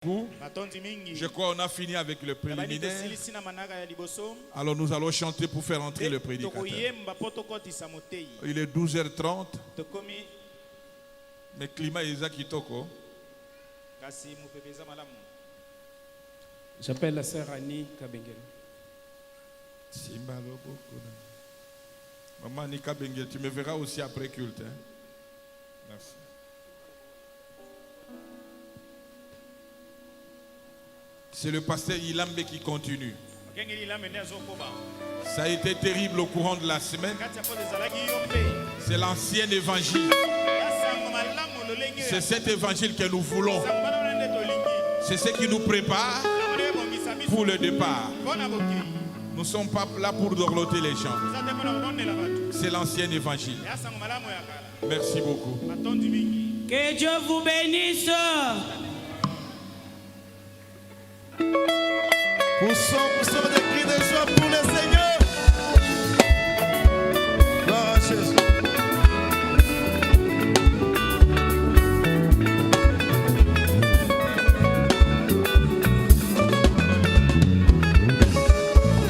Je crois qu'on a fini avec le préliminaire. Alors nous allons chanter pour faire entrer le prédicateur. Il est 12h30. Mais climat est kitoko. J'appelle la sœur Annie Kabengel. Maman Annie Kabengel, tu me verras aussi après culte. Hein? Merci. C'est le pasteur Ilambe qui continue. Ça a été terrible au courant de la semaine. C'est l'ancien évangile. C'est cet évangile que nous voulons. C'est ce qui nous prépare pour le départ. Nous ne sommes pas là pour dorloter les gens. C'est l'ancien évangile. Merci beaucoup. Que Dieu vous bénisse. Poussons des cris de joie pour le Seigneur. Gloire à Jésus.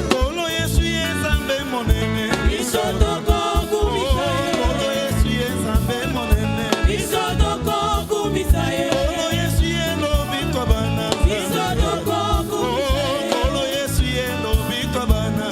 Kolo Yesu yezambe monene. Isotoko kumisaye. Kolo Yesu yezambe monene. Isotoko kumisaye. Kolo Yesu yelobi kobana. Isotoko kumisaye. Kolo Yesu yelobi kobana.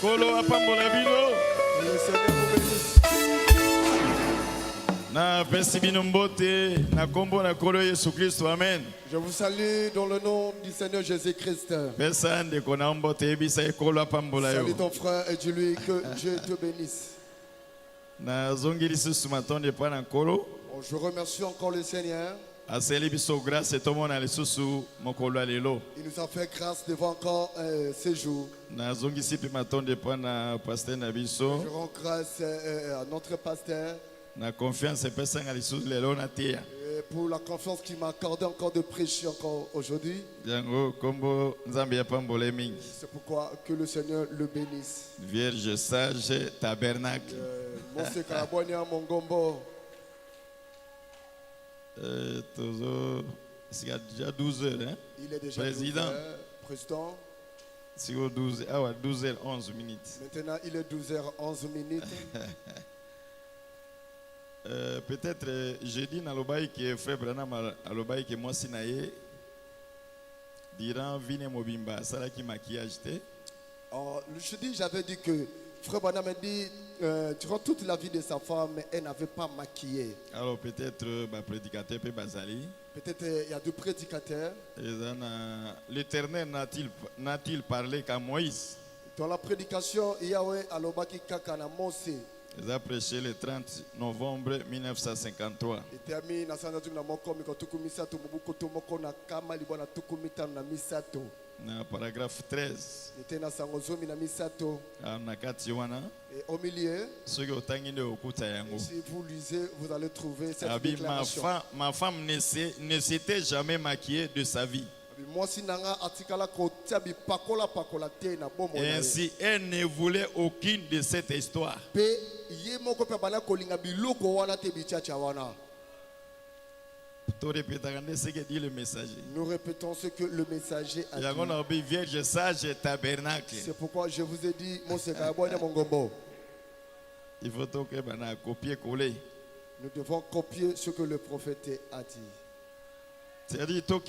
Kolo apambola bino. Le Seigneur vous bénisse. Na pesi bino mbote na kombo na Kolo Yesu Kristo. Amen. Je vous salue dans le nom du Seigneur Jésus-Christ. Pesa ndeko na mbote ebisa Kolo apambola yo. Salut ton frère et dis-lui que Dieu te bénisse. Na zongi lisusu matonde pa na Kolo. Je remercie encore le Seigneur. Aseli biso grâce et tomona lisusu mokolo alelo. Il nous a fait grâce devant encore ces jours. Na zongi sipi matonde pa na pasteur na biso. Je rends grâce à notre pasteur. Na confiance pesa nga lisusu lelo na tia. Pour la confiance qu'il m'a accordé encore de prêcher encore aujourd'hui. Jango kombo nzambe ya pambola mingi. C'est pourquoi que le Seigneur le bénisse. Vierge sage tabernacle. Mose Karabouani à Mongombo. C'est déjà 12 heures, hein? Il est déjà Président. 12 heures. Président. C'est 12h11 minutes. Maintenant, il est 12h11 minutes. Peut-être jeudi na lobai que frère Branham a lobai que moi sinaye dirant vine mobimba sala ki maquillage te. Le jeudi, j'avais dit que frère Branham m'a dit durant toute la vie de sa femme, elle n'avait pas maquillé. Alors peut-être prédicateur peut bazali. Peut-être il y a deux prédicateurs. L'Éternel n'a-t-il parlé qu'à Moïse? Dans la prédication, Yahweh a lobaki kaka na Mose. Ils ont prêché le 30 novembre 1953. Na paragraphe 13. Au milieu, si vous lisez, vous allez trouver cette Abi, déclaration. ma femme ne s'était jamais maquillée de sa vie. Et ainsi, elle ne voulait aucune de cette histoire. Nous répétons ce que le messager a dit. Vierge sage tabernacle. C'est pourquoi je vous ai dit, Mongombo. Il faut copier-coller. Nous devons copier ce que le prophète a dit. C'est-à-dire, nous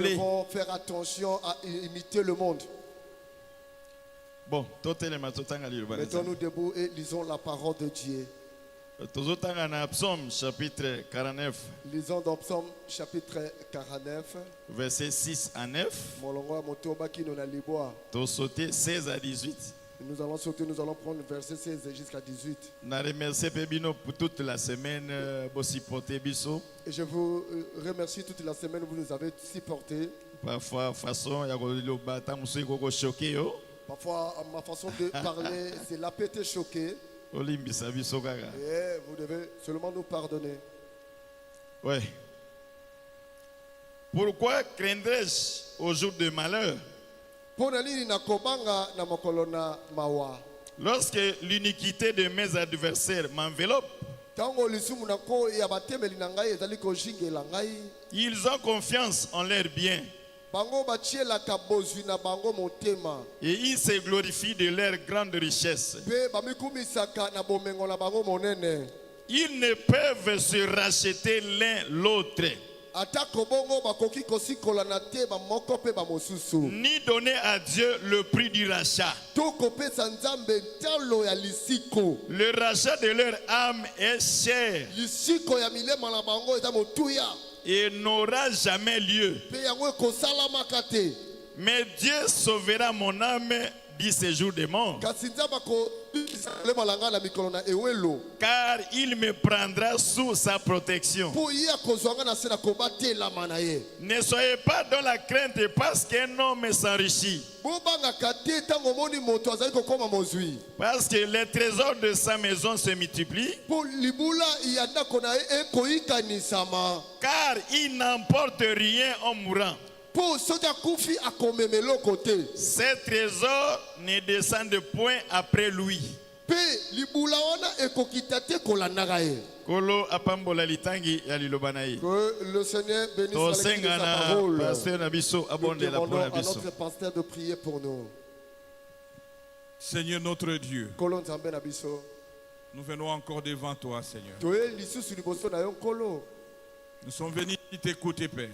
devons faire attention à imiter le monde. Bon, mettons-nous debout et lisons la parole de Dieu. Psaume chapitre 49. Lisons dans Psaume chapitre 49. Versets 6 à 9. Tu sauter 16 à 18. Nous allons sauter, nous allons prendre verset 16 jusqu'à 18. Na remercie Pebino pour toute la semaine et je vous remercie toute la semaine, vous nous avez supporté. Parfois façon parfois ma façon de parler c'est la pété choqué. Et vous devez seulement nous pardonner. Ouais. Pourquoi craindrais-je au jour de malheur? Lorsque l'iniquité de mes adversaires m'enveloppe, ils ont confiance en leurs biens et ils se glorifient de leur grande richesse. Ils ne peuvent se racheter l'un l'autre, ni donner à Dieu le prix du rachat. Le rachat de leur âme est cher et n'aura jamais lieu. Mais Dieu sauvera mon âme du séjour des morts, car il me prendra sous sa protection. Ne soyez pas dans la crainte parce qu'un homme s'enrichit, parce que les trésors de sa maison se multiplient, car il n'emporte rien en mourant. Ces trésors ne descendent point après lui. Kolo apambola litangi ya lilobanayi. Que le Seigneur bénisse la lecture de sa parole. Pasteur Nabiso abonde la demandons à notre pasteur de prier pour nous. Seigneur notre Dieu, Nabiso. nous venons encore devant toi, Seigneur. Nous sommes venus t'écouter, Père.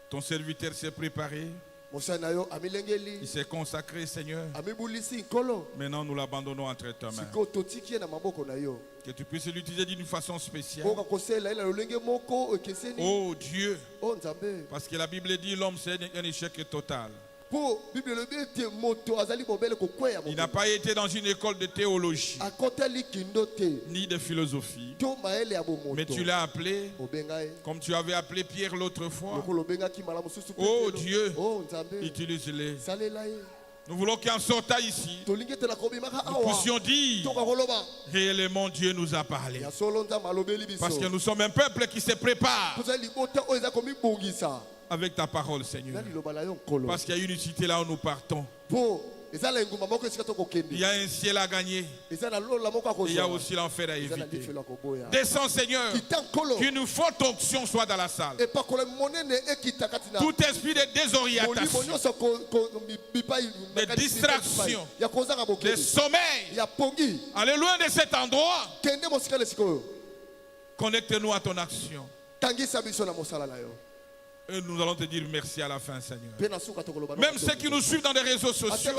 Ton serviteur s'est préparé. Il s'est consacré, Seigneur. Maintenant, nous l'abandonnons entre tes mains. Que tu puisses l'utiliser d'une façon spéciale. Oh Dieu. Parce que la Bible dit l'homme c'est un échec total. Il n'a pas été dans une école de théologie ni de philosophie. Mais tu l'as appelé comme tu avais appelé Pierre l'autre fois. Oh Dieu, utilise-les. Nous voulons qu'en sortant ici, nous puissions dire réellement Dieu nous a parlé. Parce que nous sommes un peuple qui se prépare avec ta parole, Seigneur. Parce qu'il y a une utilité là où nous partons. Il y a un ciel à gagner. Il y a aussi l'enfer à éviter. Descends, Seigneur. Qu'une forte onction soit dans la salle. Tout esprit de désorientation, de distraction, de sommeil, allez loin de cet endroit. Connecte-nous à ton action. Et nous allons te dire merci à la fin, Seigneur. Même ceux qui nous suivent dans les réseaux sociaux,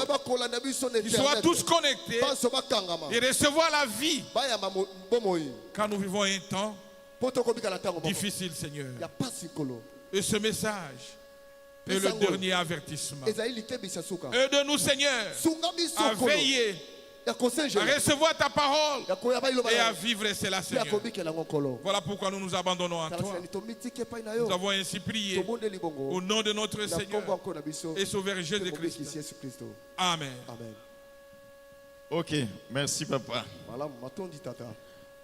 ils soient tous connectés et recevoir la vie. Car nous vivons un temps difficile, Seigneur. Et ce message est le dernier avertissement. Aide-nous, Seigneur, à veiller, à recevoir ta parole et à vivre cela, Seigneur. Voilà pourquoi nous nous abandonnons à toi. Nous avons ainsi prié au nom de notre Seigneur et Sauveur Jésus-Christ. Amen. Ok, merci papa.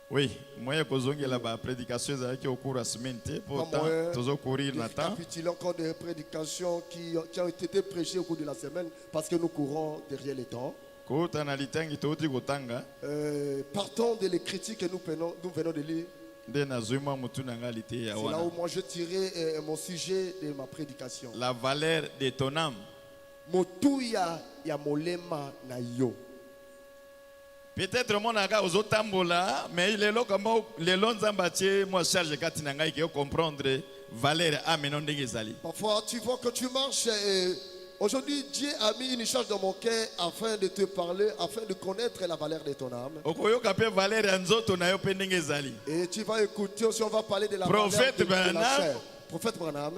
Oui, moi je la prédication au cours de la semaine. Pourtant, toujours courir le temps. Récapitulons encore des prédications qui ont été prêchées au cours de la semaine parce que nous courons derrière le temps. Partons de les critiques que nous venons de lire. C'est là où moi je tirais mon sujet de ma prédication. La valeur de ton âme. Peut-être mon aga aux otambola, mais il est là comme les longs embâtiers, moi charge katinanga qui comprendre valeur âme non d'exali. Parfois tu vois que tu marches. Aujourd'hui, Dieu a mis une charge dans mon cœur afin de te parler, afin de connaître la valeur de ton âme. Et tu vas écouter aussi, on va parler de la valeur de la chair. Prophète Branham,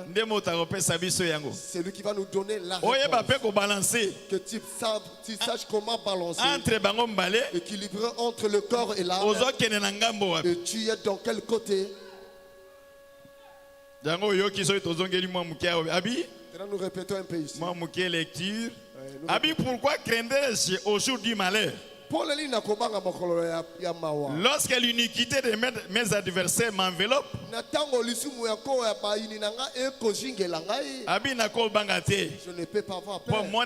c'est lui qui va nous donner la réponse. Que tu saches comment balancer, équilibrer entre le corps et l'âme. Et tu es dans quel côté? Nous répétons un peu ici. Lecture. Abi, pourquoi craindrais-je au jour du malheur? Lorsque l'iniquité de mes adversaires m'enveloppe, Abi nakol bangate. Je ne peux pas avoir peur. Pour moi,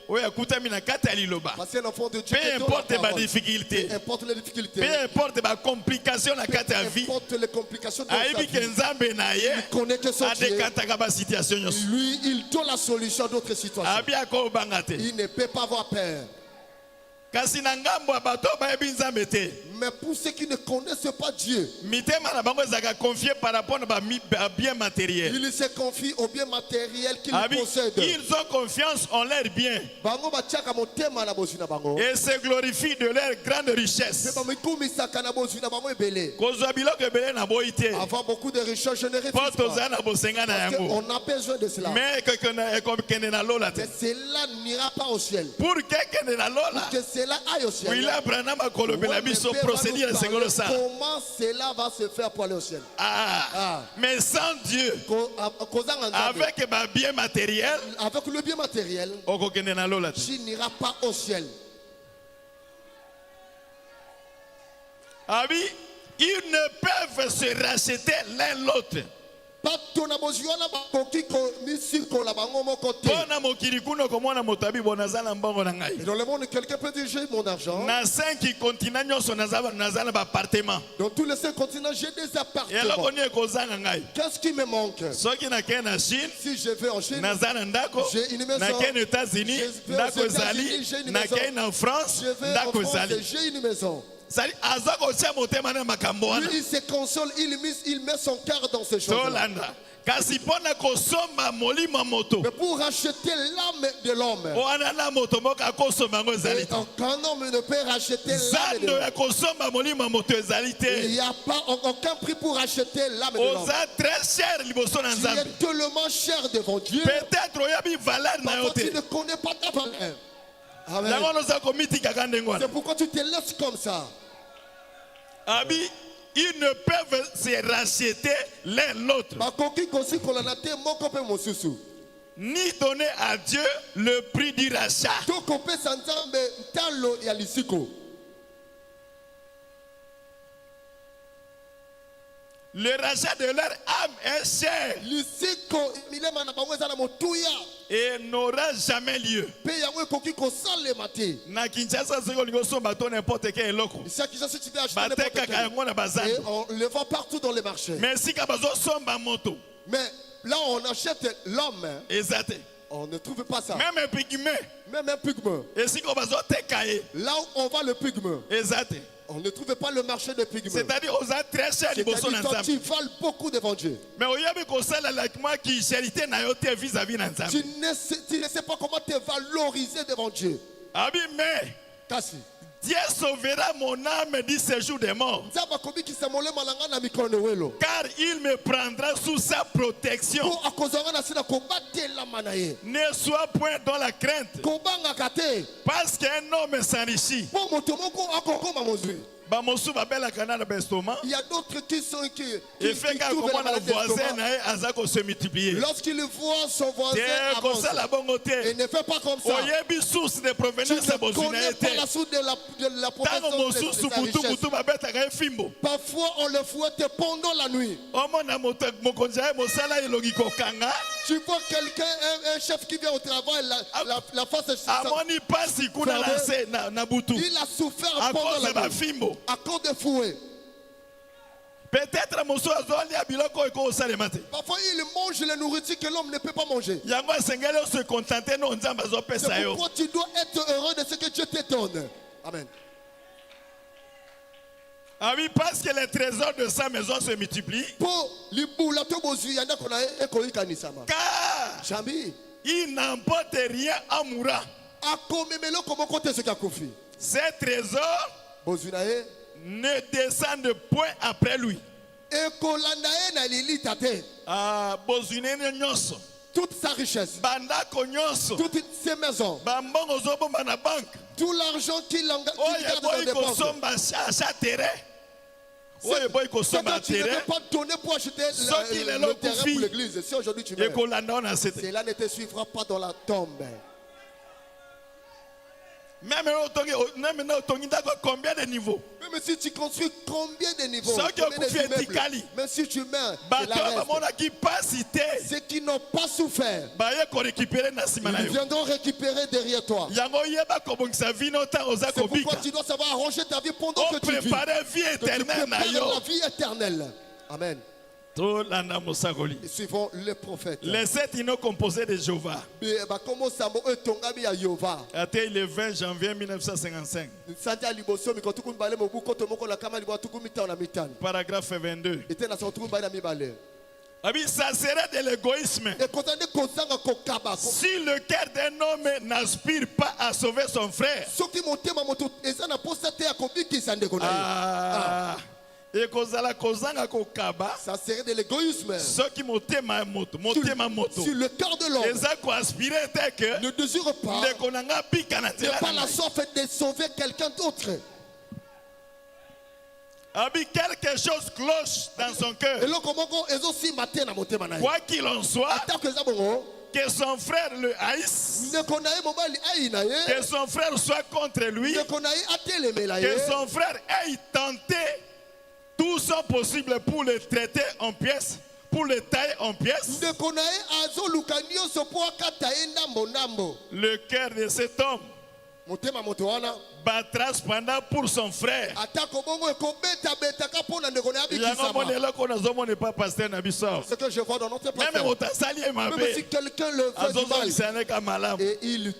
peu importe ma difficulté, peu importe ma complication na kata ya vie, Aibi kenzambe na ye, adekataka ba situation. Lui, il donne la solution à d'autres situations. Abi akol bangate. Il ne peut pas avoir peur. Mais pour ceux qui ne connaissent pas Dieu, ils se confient au bien matériel qu'ils possèdent. Ils ont confiance en leur bien et se glorifient de leur grande richesse. Avoir beaucoup de richesses, je ne refuse pas. On a besoin de cela. Mais cela n'ira pas au ciel. Pour que cela aille au ciel. Comment cela va se faire pour aller au ciel? Mais sans Dieu, avec ma bien matériel, avec le bien matériel, tu n'iras pas au ciel. Ils ne peuvent se racheter l'un l'autre. Et dans le monde, quelqu'un peut dire j'ai mon argent. Dans tous les 5 continents, j'ai des appartements. Qu'est-ce qui me manque? Si je vais en Chine, j'ai une maison. Aux États-Unis, en France, j'ai une maison. Lui, il se console, il met son cœur dans ces choses. kasi pona kosomba molimo moto. Mais pour racheter l'âme de l'homme. Oana moto moka kosomba ngo ezali. Aucun homme ne peut racheter l'âme de l'homme. Zando ya kosomba molimo moto ezali te. Il n'y a pas aucun prix pour racheter l'âme de l'homme. Oza très cher liboso na Nzambe. Tu es tellement cher devant Dieu. Peut-être oyabi valeur na yo te. Tu ne connais pas ta valeur. Amen. C'est pourquoi tu te laisses comme ça. Abi, ils ne peuvent se racheter l'un l'autre. Ni donner à Dieu le prix du rachat. Le rachat de leur âme est cher et n'aura jamais lieu. Na Kinshasa, on le vend partout dans les marchés. Mais si mais là on achète l'homme, on ne trouve pas ça. Même un pygmée. Même un pygmée. Là où on vend le pygmée, on ne trouve pas le marché de pygmées. C'est-à-dire aux très cher quand tu vales beaucoup devant Dieu. Mais tu ne sais pas comment te valoriser devant Dieu. Mais Dieu sauvera mon âme du séjour des morts. Car il me prendra sous sa protection. Ne sois point dans la crainte. Parce qu'un homme s'enrichit. Il y a d'autres qui sont qui trouvent la voisin lorsqu'il voit son voisin avancer, il ne fait pas comme ça. Tu ne connais pas la source de la protection de sa richesse. Parfois on le fouette pendant la nuit. Tu vois quelqu'un, un chef qui vient au travail, la face est il a souffert pendant la nuit à cause de fouet. Peut-être parfois il mange la nourriture que l'homme ne peut pas manger. C'est pourquoi tu dois être heureux de ce que Dieu te donne. Amen. Ah oui, parce que les trésors de sa maison se multiplient. Car il n'emporte rien en mourant. Ces trésors ne descendent point après lui. Toute sa richesse, toutes ses maisons, tout l'argent qu'il garde dans des banques. Tu ne peux pas donner pour acheter le terrain pour l'église. Si aujourd'hui tu meurs, cela ne te suivra pas dans la tombe. Même combien de niveaux? Même si tu construis combien de niveaux, même si tu meurs, ceux qui n'ont pas souffert, ils viendront récupérer derrière toi. C'est pourquoi tu dois savoir arranger ta vie pendant que tu vis. Que tu prépares la vie éternelle. Amen. Suivons le prophète. Les 7 ils ont composé de Jéhovah. C'était le 20 janvier 1955. Paragraphe 22. Ça serait de l'égoïsme si le cœur d'un homme n'aspire pas à sauver son frère. Ça serait de l'égoïsme. Sur le cœur de l'homme ne désire pas la sorte de sauver quelqu'un d'autre. Quelque chose cloche dans son cœur. Quoi qu'il en soit, que son frère le haïsse, que son frère soit contre lui, que son frère ait tenté tout son possible pour le traiter en pièces, pour le tailler en pièces. Le cœur de cet homme battra cependant pour son frère. Ce que je vois dans notre pasteur, même si quelqu'un le fait du mal et il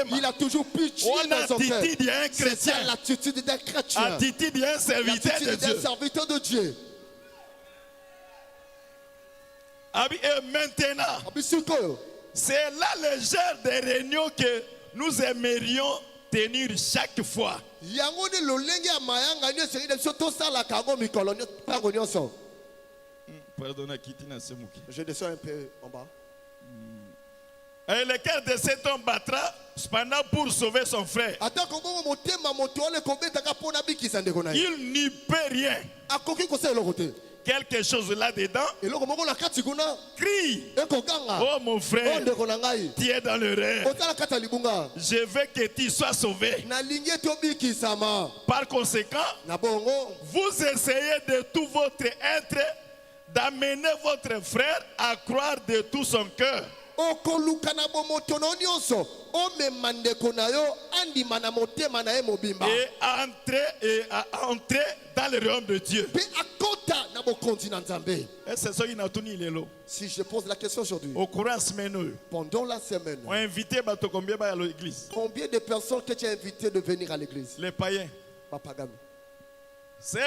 il a toujours pitié dans son cœur. C'est ça l'attitude d'un chrétien, l'attitude d'un serviteur de Dieu. Et maintenant, c'est là le genre de réunion que nous aimerions tenir chaque fois. Je descends un peu en bas. Et le cœur de cet homme battra cependant pour sauver son frère. Il n'y peut rien. Quelque chose là-dedans crie: oh mon frère, tu es dans le rêve. Je veux que tu sois sauvé. Par conséquent, vous essayez de tout votre être d'amener votre frère à croire de tout son cœur. Et à entrer dans le royaume de Dieu. Si je pose la question aujourd'hui, pendant la semaine, on a invité à l'église. Combien de personnes que tu as invité de venir à l'église? Les païens. C'est.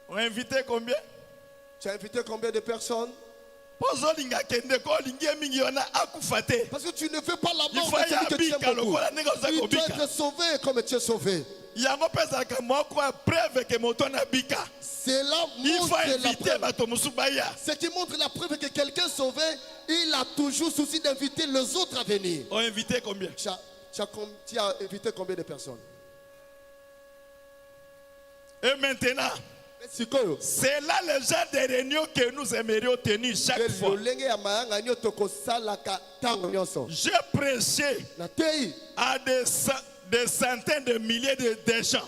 On a invité combien? Tu as invité combien de personnes? Parce que tu ne veux pas la mort de celui que tu aimes beaucoup. Il doit être sauvé comme tu es sauvé. Cela montre la preuve. Ce qui montre la preuve que quelqu'un sauvé, il a toujours souci d'inviter les autres à venir. On a invité combien? Tu as invité combien de personnes? Et maintenant, c'est là le genre de réunion que nous aimerions tenir chaque fois. Je prêchais à des centaines de milliers de gens.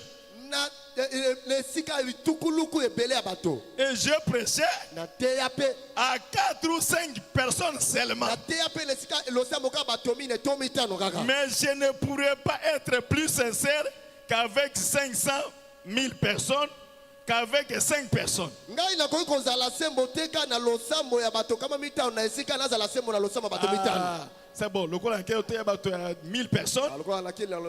Et je prêchais à 4 ou 5 personnes seulement. Mais je ne pourrais pas être plus sincère qu'avec 500 000 personnes, qu'avec 5 personnes. C'est bon, le coup dans lequel il y a 1000 personnes, il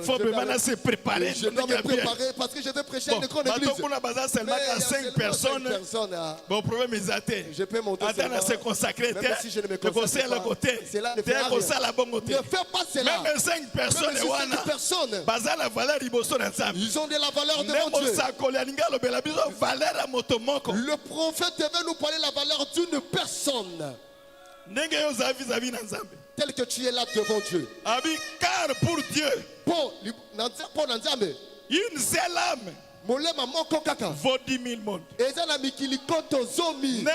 faut vraiment se préparer. Je dois me préparer parce que je vais prêcher une grande église. Mais il y a 5 personnes. Bon, problème est atteint. Je peux monter à se consacrer. Même si je ne me consacre pas, c'est là le ne fais pas cela. Même 5 personnes, ils ont de la valeur devant Dieu. Le prophète veut nous parler de la valeur d'une personne. Tel que tu es là devant Dieu. Car pour Dieu, une seule âme vaut 10 000 mondes. Mais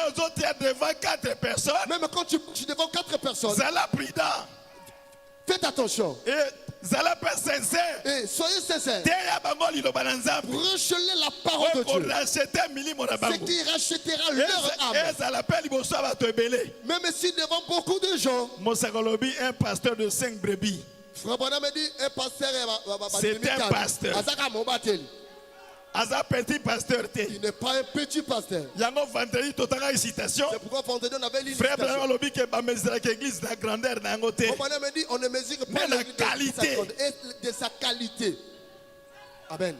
aux autres, devant 4 personnes. Même quand tu es devant 4 personnes, faites attention. Et soyez sincères. Rechelez la parole de Dieu. C'est qui rachètera leur âme. Même si devant beaucoup de gens, un pasteur de 5 brebis. C'est un pasteur. Petit pasteur. Il n'est pas un petit pasteur. C'est pourquoi vendredi on avait frère on ne mesure pas la qualité de sa qualité. Amen.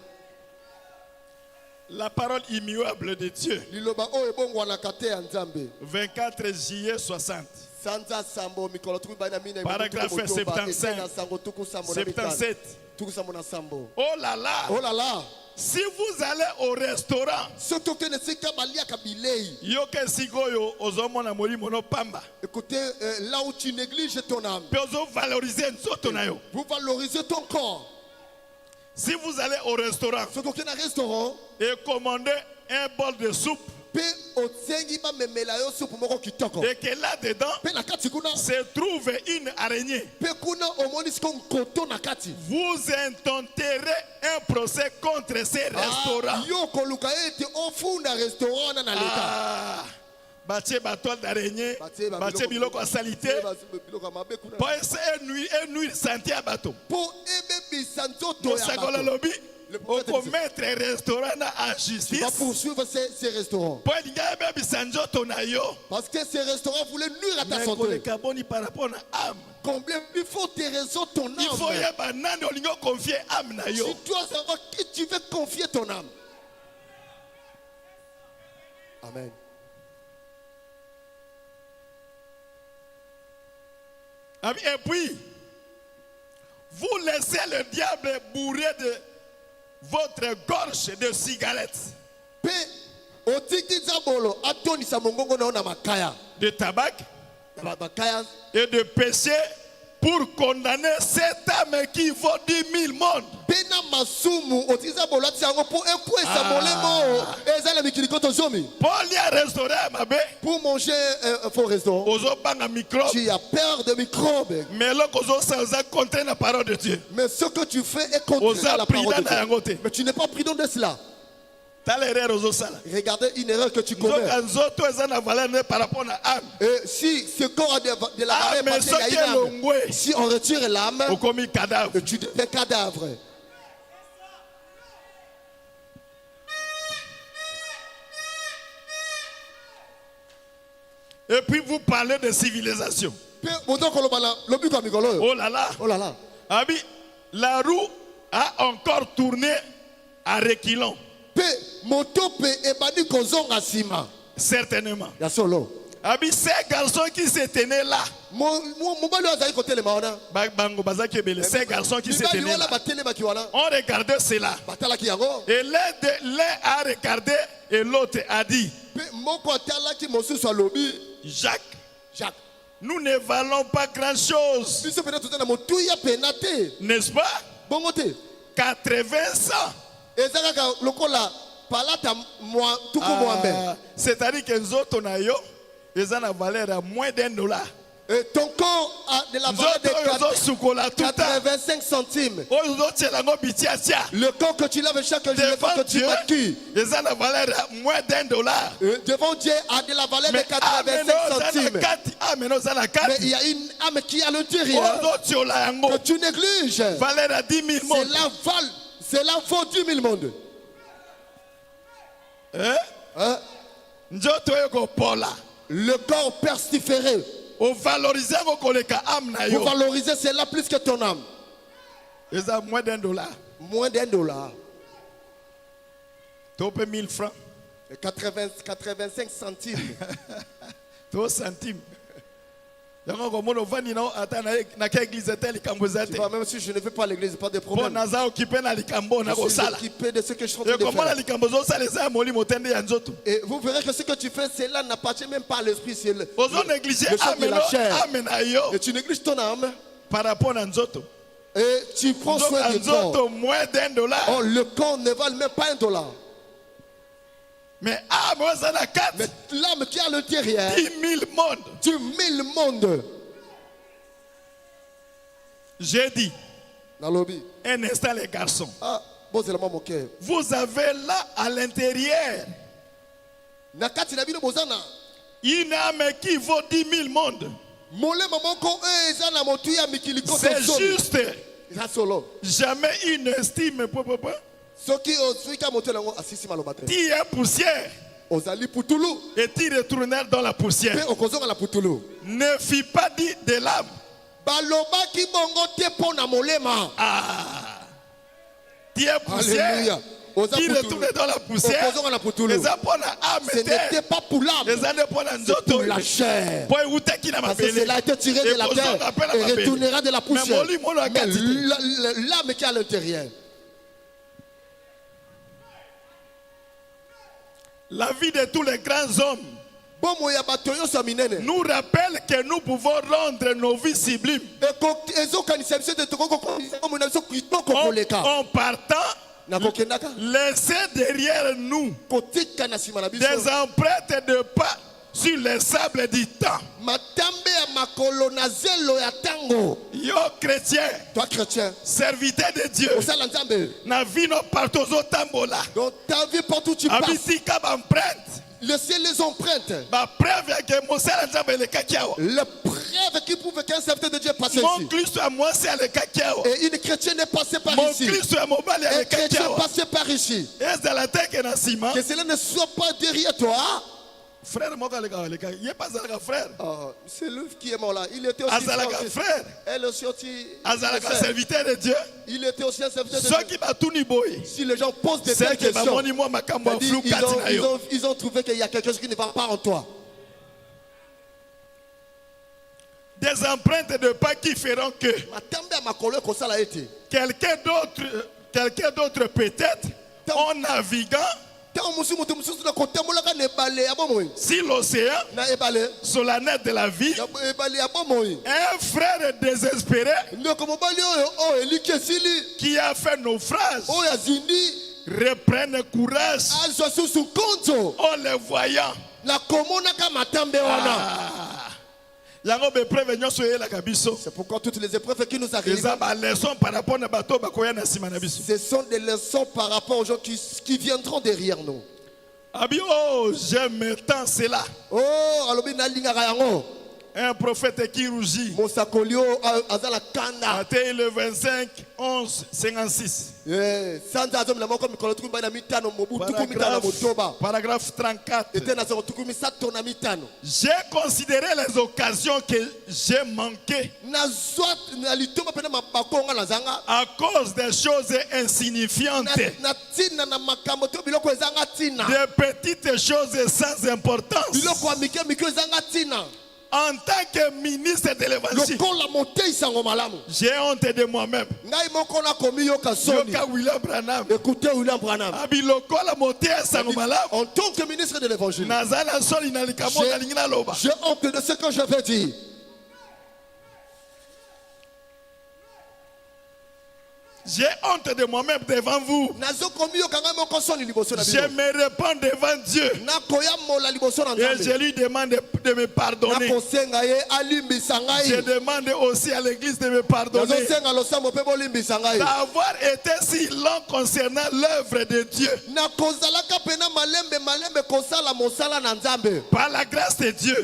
La parole immuable de Dieu. 24 juillet 60. Paragraphe 77. Oh là là. Oh là là. Si vous allez au restaurant, écoutez, là où tu négliges ton âme, vous valorisez ton corps. Si vous allez au restaurant et commandez un bol de soupe, et que là-dedans se trouve une araignée, vous intenterez un procès contre ces restaurants. Bâtir batoile d'araignée, bâtir biloko à salité, pour essayer nuire santé à bateau. Pour lobby, pour mettre un restaurant en justice. Tu vas poursuivre ces restaurants. Parce que ces restaurants voulaient nuire à ta santé. Combien il faut tes raisons ton âme. Il faut confier âme. Tu dois savoir qui tu veux confier ton âme. Amen. Et puis, vous laissez le diable bourrer de votre gorge de cigarettes, de tabac et de péché pour condamner cette âme qui vaut 10 000 mondes. Paul y a restauré ma baie. Pour manger un faux restaurant, tu as peur de microbes. Mais ce que tu fais est contraire à la parole de Dieu. Mais tu n'es pas prudent de cela. Regardez une erreur que tu commets. Et si ce corps a de la valeur, parce qu'il y a une âme, si on retire l'âme, tu deviens cadavre. Et puis vous parlez de civilisation. Oh là là. Oh là là. La roue a encore tourné à reculons. Certainement. Ces garçons qui se tenaient là. Ces garçons qui se tenaient là. On regardait cela. Et l'un a regardé et l'autre a dit: Jacques, nous ne valons pas grand chose. N'est-ce pas? 80 ans. C'est-à-dire que nous autres, ils ont la valeur à moins $1. Et ton corps a de la valeur de 85 centimes. Le corps que tu laves chaque jour, le corps que tu maquilles, ils ont la valeur à moins $1. Devant Dieu a de la valeur de 85 centimes. Mais il y a une âme qui est à l'intérieur que tu négliges. Valeur à 10 000 mondes. Cela vaut 10 000 mondes. Le corps pestiféré. Vous valorisez cela plus que ton âme. Ils ont moins $1. Moins $1. Tu as 1000 francs. 85 centimes. 2 centimes. Tu vois, même si je ne vais pas à l'église, pas de problème. Je suis occupé de ce que je suis en train de faire. Et vous verrez que ce que tu fais, cela n'appartient même pas à l'esprit, c'est le choc de la chair. Et tu négliges ton âme par rapport à Nzoto. Et tu prends soin du corps. Moins $1. Oh, le corps ne vaut même pas $1. Mais l'âme qui est à l'intérieur, 10 000 mondes. 10 000 mondes. J'ai dit, un instant les garçons. Vous avez là à l'intérieur une âme qui vaut 10 000 mondes. C'est juste. Jamais une estime. Tu es poussière. Et tu retournes dans la poussière. Ne fis pas dire de l'âme. Tu es poussière. Tu retournes dans la poussière. Ce n'était pas pour l'âme, c'est pour la chair. Parce que cela a été tiré de la terre et retournera de la poussière. Mais l'âme qui est à l'intérieur. La vie de tous les grands hommes nous rappelle que nous pouvons rendre nos vies sublimes en partant, laisser derrière nous des empreintes de pas sur les sables du temps. Yo chrétien, toi chrétien, serviteur de Dieu, na vie no partout au tambola. Dans ta vie partout tu passes. Laissez les empreintes. La preuve qui prouve qu'un serviteur de Dieu est passé ici. Et une chrétienne est passée par ici. Un chrétien est passé par ici. Que cela ne soit pas derrière toi. Frère, frère. C'est lui qui est mort là. Il était aussi frère. Elle aussi serviteur de Dieu. Il était aussi un serviteur de Dieu. Si les gens posent des questions, ils ont trouvé qu'il y a quelque chose qui ne va pas en toi. des empreintes de pas qui feront que quelqu'un d'autre peut-être en naviguant si l'océan solennel de la vie, un frère désespéré qui a fait naufrage reprenne courage en le voyant. C'est pourquoi toutes les épreuves qui nous arrivent, ce sont des leçons par rapport aux gens qui viendront derrière nous. Oh, j'aime tant cela. Oh, un prophète qui rougit. Matthieu le 25, 11, 56. Paragraphe 34. J'ai considéré les occasions que j'ai manquées à cause des choses insignifiantes, des petites choses sans importance. En tant que ministre de l'évangile, j'ai honte de moi-même. Écoutez William Branham. En tant que ministre de l'évangile, j'ai honte de ce que je vais dire. J'ai honte de moi-même devant vous. Je me répands devant Dieu. Et je lui demande de me pardonner. Je demande aussi à l'église de me pardonner d'avoir été si long concernant l'œuvre de Dieu. Par la grâce de Dieu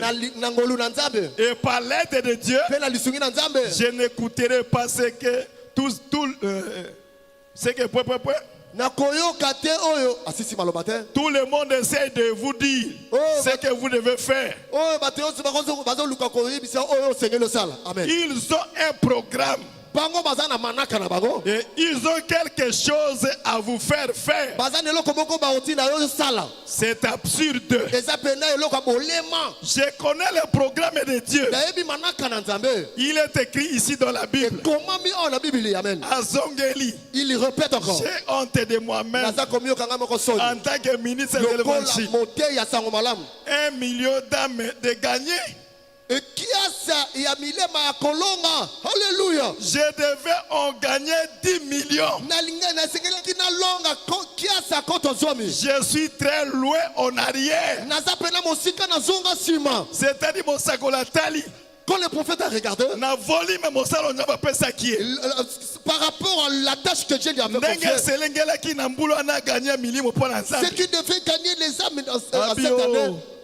et par l'aide de Dieu, je n'écouterai pas ce que tout le monde essaie de vous dire ce que vous devez faire. Ils ont un programme. Et ils ont quelque chose à vous faire faire. C'est absurde. Je connais le programme de Dieu. Il est écrit ici dans la Bible. Azongeli. Il répète encore. J'ai honte de moi-même en tant que ministre de l'évangile. 1 million d'âmes de gagner. Alléluia. Je devais en gagner 10 millions. Je suis très loin en arrière. C'est-à-dire mon sacolatali. Quand le prophète a regardé, par rapport à la tâche que Dieu lui avait confiée, c'est qui devait gagner les âmes dans cette année.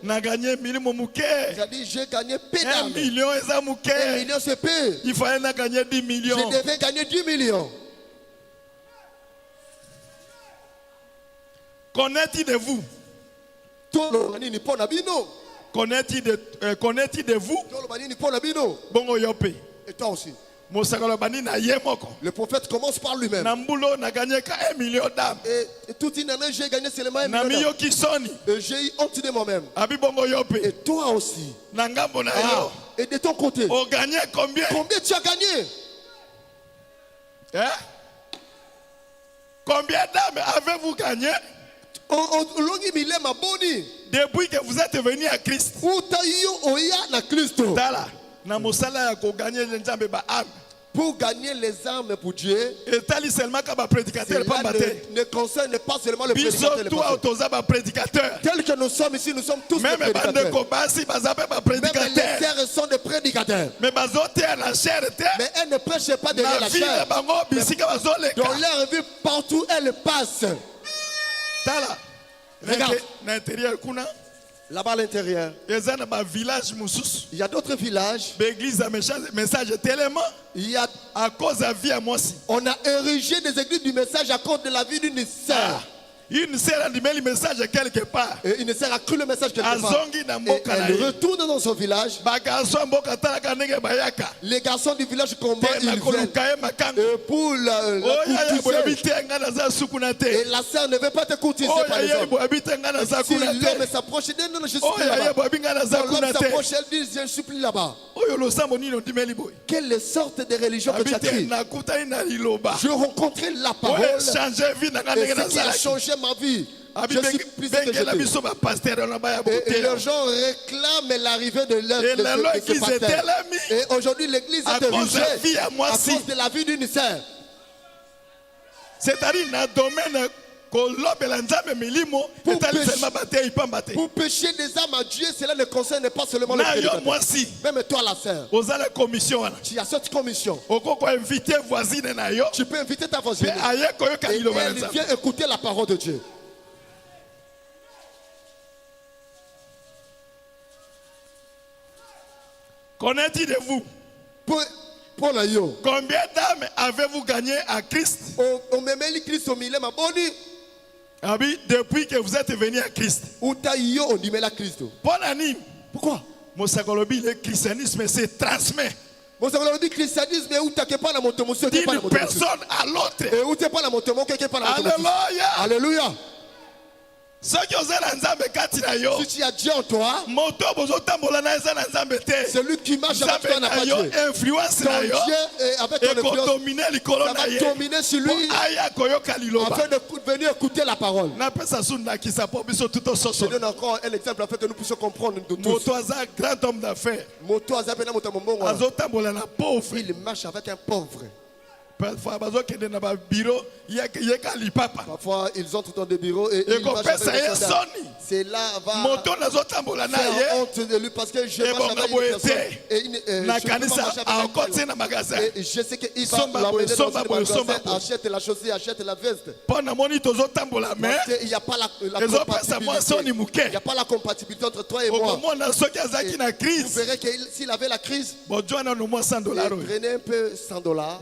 Il a dit, j'ai gagné peu d'âmes. 1 million, 1 million c'est peu. Il fallait gagner 10 millions. Je devais gagner 10 millions. Connaît-il de vous? Connaît-il de vous? Bongo yope. Et toi aussi. Le prophète commence par lui-même. Et toute une année, j'ai gagné seulement 1 million d'âmes. Et j'ai eu honte de moi-même. Et toi aussi. Et de ton côté. Combien tu as gagné? Hein? Combien d'âmes avez-vous gagné? Depuis que vous êtes venu à Christ. Pour gagner les âmes pour Dieu, ne concerne pas seulement le prédicateur. Tel que nous sommes ici, nous sommes tous des prédicateurs. Même les sœurs sont des prédicateurs. Mais elles ne prêchent pas derrière la chair. Dans leur vie, partout elles passent. Regarde. Là-bas à l'intérieur, il y a d'autres villages. À cause de la vie à moi aussi. On a érigé des églises du message à cause de la vie d'une sœur. Une sœur a dit le message quelque part. Et une sœur a cru le message quelque part. Et elle retourne dans son village. Les garçons du village comment ils viennent. Pour la et la sœur ne veut pas te courtiser par les hommes. Si l'homme s'approche, elle dit non, je suis plus là-bas. Quand l'homme s'approche, elle dit je ne suis plus là-bas. Quelle sorte de religion que tu as créée? Je rencontrais la parole et ce qui a changé ma vie. Je suis plus que j'étais. Et les gens réclament l'arrivée de ce pasteur. Et aujourd'hui l'église est érigée à cause de la vie d'une sœur. C'est-à-dire dans le domaine pour pécher des âmes à Dieu, cela ne concerne pas seulement le prédicateur. Même toi la sœur, tu as cette commission. Tu peux inviter ta voisine et elle vient écouter la parole de Dieu. Combien de vous? Combien d'âmes avez-vous gagné à Christ? Depuis que vous êtes venu à Christ. Pourquoi? Le christianisme se transmet d'une personne à l'autre. Alléluia. Alléluia. Si tu as Dieu en toi, celui qui marche avec toi n'a pas Dieu. Ton Dieu avec ton influence va dominer sur lui afin de venir écouter la parole. Je donne encore un exemple afin que nous puissions comprendre de tous. Grand homme d'affaires. Il marche avec un pauvre. Parfois, ils entrent dans des bureaux et ils marchent avec des soldats. Cela va faire honte de lui parce que je marche avec une personne et je sais qu'il va l'emmener dans une magasin, achète la chaussée, achète la veste. Il n'y a pas la compatibilité entre toi et moi. Vous verrez que s'il avait la crise, prenez un peu $100.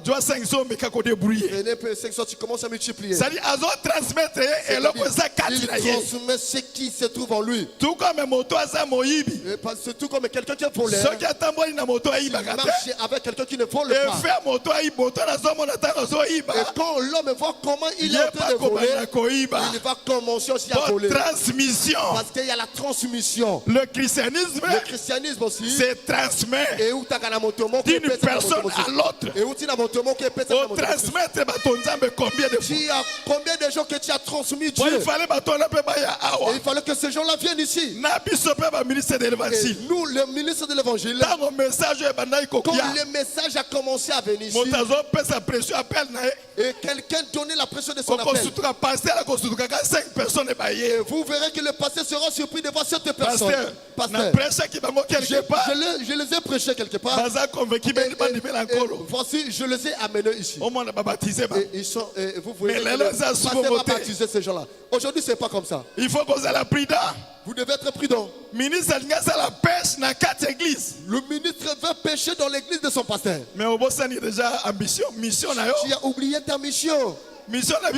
Prenez un peu 500, tu commences à multiplier. Il transmet ce qui se trouve en lui. Tout comme Tout comme quelqu'un qui est voleur. Il marche avec quelqu'un qui ne vole pas. Et quand l'homme voit comment il est en train de voler, il va commencer aussi à voler. Transmission. Parce qu'il y a la transmission. Le christianisme aussi se transmet d'une personne à l'autre. Pour transmettre combien de fois? Combien de gens que tu as transmis Dieu? Il fallait que ces gens-là viennent ici. Et nous, le ministre de l'évangile, quand le message a commencé à venir ici, et quelqu'un donnait la pression de son appel, et vous verrez que le pasteur sera surpris de voir cette personne. Je les ai prêchés quelque part. Voici, je les ai amenés ici. Et ils sont, vous voyez, le pasteur va baptiser ces gens-là. Aujourd'hui, ce n'est pas comme ça. Il faut qu'on soit prudent. Vous devez être prudent. Le ministre veut pécher dans l'église de son pasteur. Mais au bout, il y a déjà ambition, mission. Tu as oublié ta mission. Notre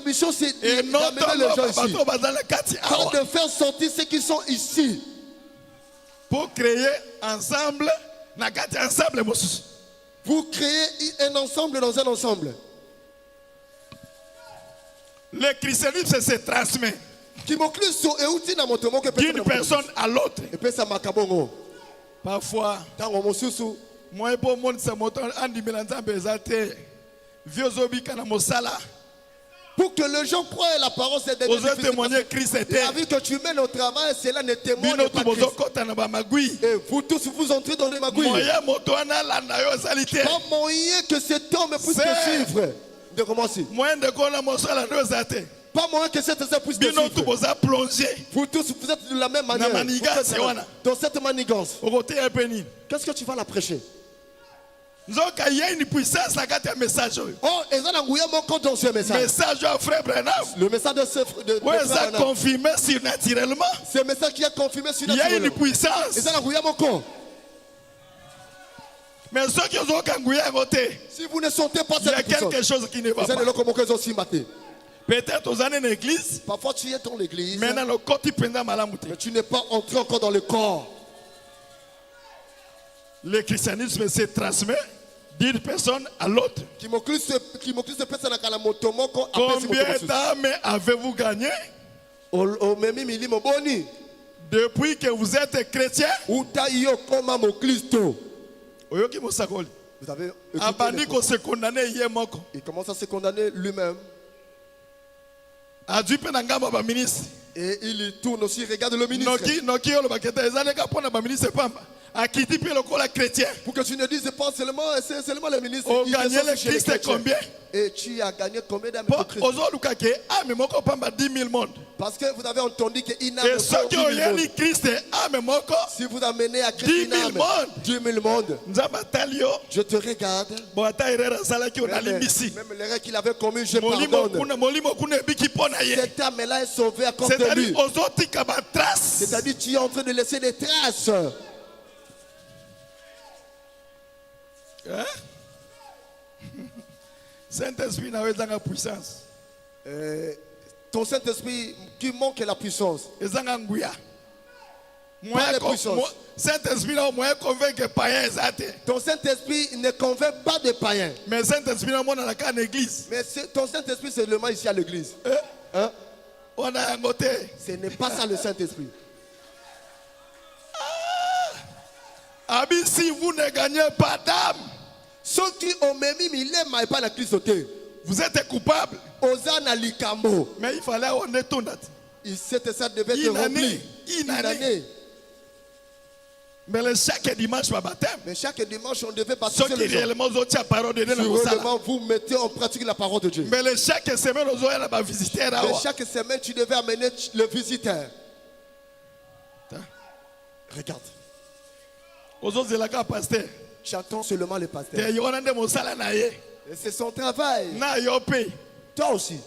mission, c'est d'amener les gens ici. Pas de faire sortir ceux qui sont ici. Pour créer ensemble. Vous créez un ensemble dans un ensemble. Le christianisme se transmet d'une personne à l'autre. Parfois, moi, pour que les gens croient la parole, c'est de témoigner Christ. La vie que tu mènes au travail, cela ne témoigne pas Christ. Et vous tous, vous entrez dans les magouilles. Pas moyen que cet homme puisse te suivre. De commencer. Pas moyen que cet homme puisse te suivre. Vous tous, vous êtes de la même manière. Dans cette manigance. Qu'est-ce que tu vas la prêcher? Il y a une puissance dans ce message. Oh, dans ce message. Le message de frère confirmé surnaturellement. C'est un message qui est confirmé surnaturellement. Il y a une puissance. Mais ceux qui ont si vous ne sentez pas il y a quelque chose qui ne va pas. Peut-être aux années d'église. Parfois tu es dans l'église. Mais tu n'es pas entré encore dans le corps. Le christianisme se transmet d'une personne à l'autre. Combien d'âmes avez-vous gagné? Depuis que vous êtes chrétien, vous avez il commence à se condamner lui-même. Et il tourne aussi, regarde le ministre. Pour que tu ne dises pas seulement, c'est seulement le ministre. On gagnait le Christ combien? Et tu as gagné combien d'âmes de Christ? Parce que vous avez entendu qu'il n'a pas 10 000 mondes. Si vous amenez à Christ 10 000 mondes, je te regarde. Même l'erreur qu'il avait commis, je pardonne. Cet âme-là est sauvé à cause de lui. C'est-à-dire que tu es en train de laisser des traces. Hein? Saint-Esprit n'a pas de puissance. Ton Saint-Esprit qui manque la puissance. Saint-Esprit n'a pas convaincu les païens. Ton Saint-Esprit ne convainc pas des païens. Mais Saint-Esprit n'a pas dans l'église. Mais ton Saint-Esprit c'est seulement ici à l'église. Hein? On a un côté. Ce n'est pas ça le Saint-Esprit. Si vous ne gagnez pas d'âme, vous êtes coupable. Mais il fallait on est tout. Ça devait être rempli. Une année. Mais chaque dimanche, mais chaque dimanche, on devait baptiser les gens. Si vous mettez en pratique la parole de Dieu. Mais chaque semaine, tu devais amener le visiteur. Regarde. J'attends seulement le pasteur. Et c'est son travail. Toi aussi.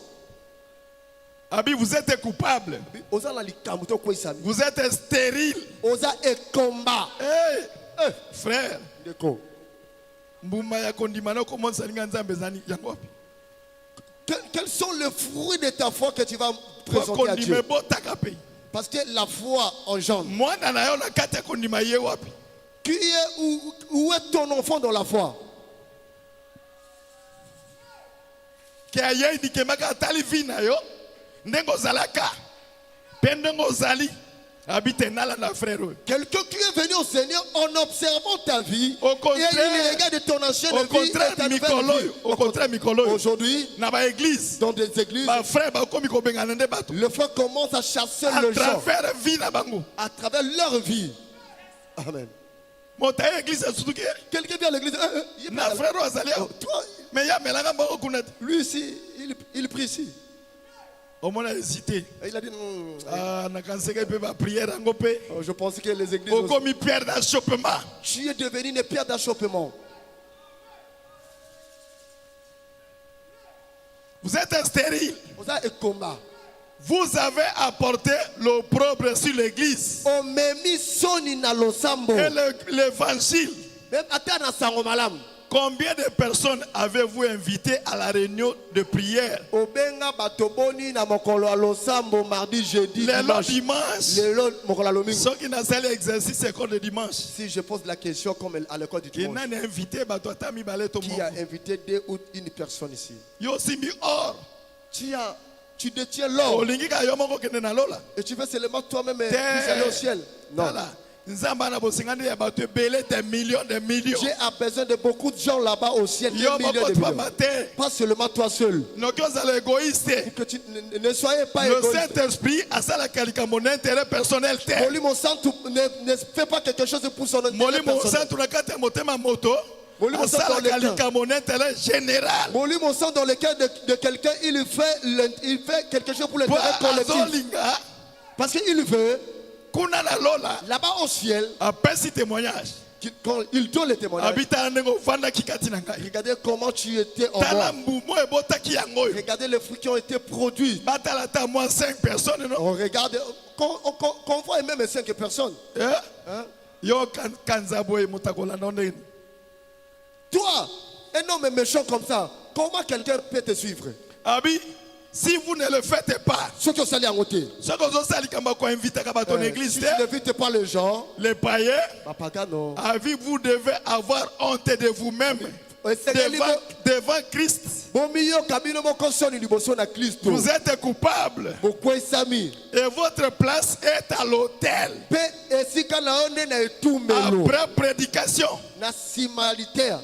Vous êtes coupable. Vous êtes stérile. Hey, frère. Quels sont les fruits de ta foi que tu vas présenter à Dieu? Parce que la foi engendre. Où est ton enfant dans la foi? Quelqu'un qui est venu au Seigneur en observant ta vie, et il regarde ton ancienne vie et ta nouvelle vie. Au contraire, aujourd'hui, dans des églises, le frère commence à chasser le gens à travers leur vie. Amen. Quelqu'un vient à l'église. Lui ici, il prie ici. Il a dit non. Je pense que les églises. Tu es devenu une pierre d'achoppement. Vous êtes stérile. Vous avez un combat. Vous avez apporté l'opprobre sur l'église. Et l'évangile. Combien de personnes avez-vous invité à la réunion de prière? Le dimanche. Ceux qui n'ont pas l'exercice, c'est quand le dimanche. Si je pose la question comme à l'école du dimanche. Qui a invité 2 ou 1 personne ici? Tu détiens l'or. Et tu veux seulement toi-même aller au ciel. Non. J'ai besoin de beaucoup de gens là-bas au ciel. Des millions de millions. Pas seulement toi seul. Que tu ne soyez pas égoïste. Le Saint-Esprit a ça la intérêt personnel. Ne fais pas quelque chose pour son intérêt personnel. Général. Dans le cœur de quelqu'un, il fait quelque chose pour l'intérêt collectif. Parce qu'il veut là-bas au ciel, quand il donne le témoignage, regardez comment tu étais en moi. Regardez les fruits qui ont été produits. On regarde, qu'on voit même 5 personnes. Toi, un homme méchant comme ça, comment quelqu'un peut te suivre? Si vous ne le faites pas, si tu n'invites pas les gens, les païens, vous devez avoir honte de vous-même devant Christ. Vous êtes coupable. Et votre place est à l'autel. Après prédication,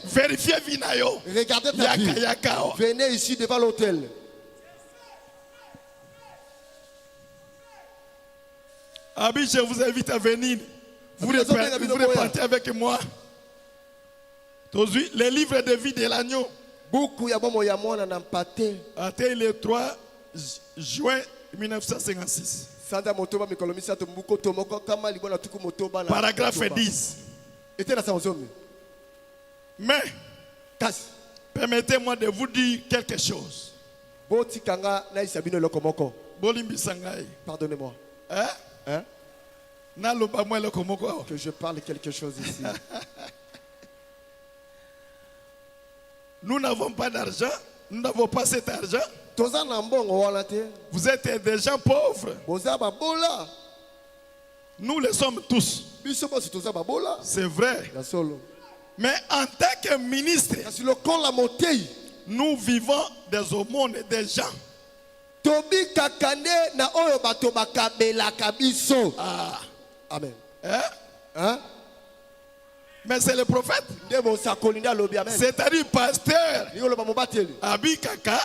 vérifiez Vinayo. Regardez ta vie. Venez ici devant l'autel. Abi, je vous invite à venir. Vous repartez avec moi. Les livres de vie de l'agneau. Atteint le 3 juin 1956. Paragraphe 10. Mais, permettez-moi de vous dire quelque chose. Pardonnez-moi. Hein? Que je parle quelque chose ici. Nous n'avons pas d'argent. Nous n'avons pas cet argent. Vous êtes des gens pauvres. Nous le sommes tous. C'est vrai. Mais en tant que ministre, nous vivons des aumônes des gens. Ah. Amen. Hein? Mais c'est le prophète. C'est-à-dire pasteur. Abi kaka.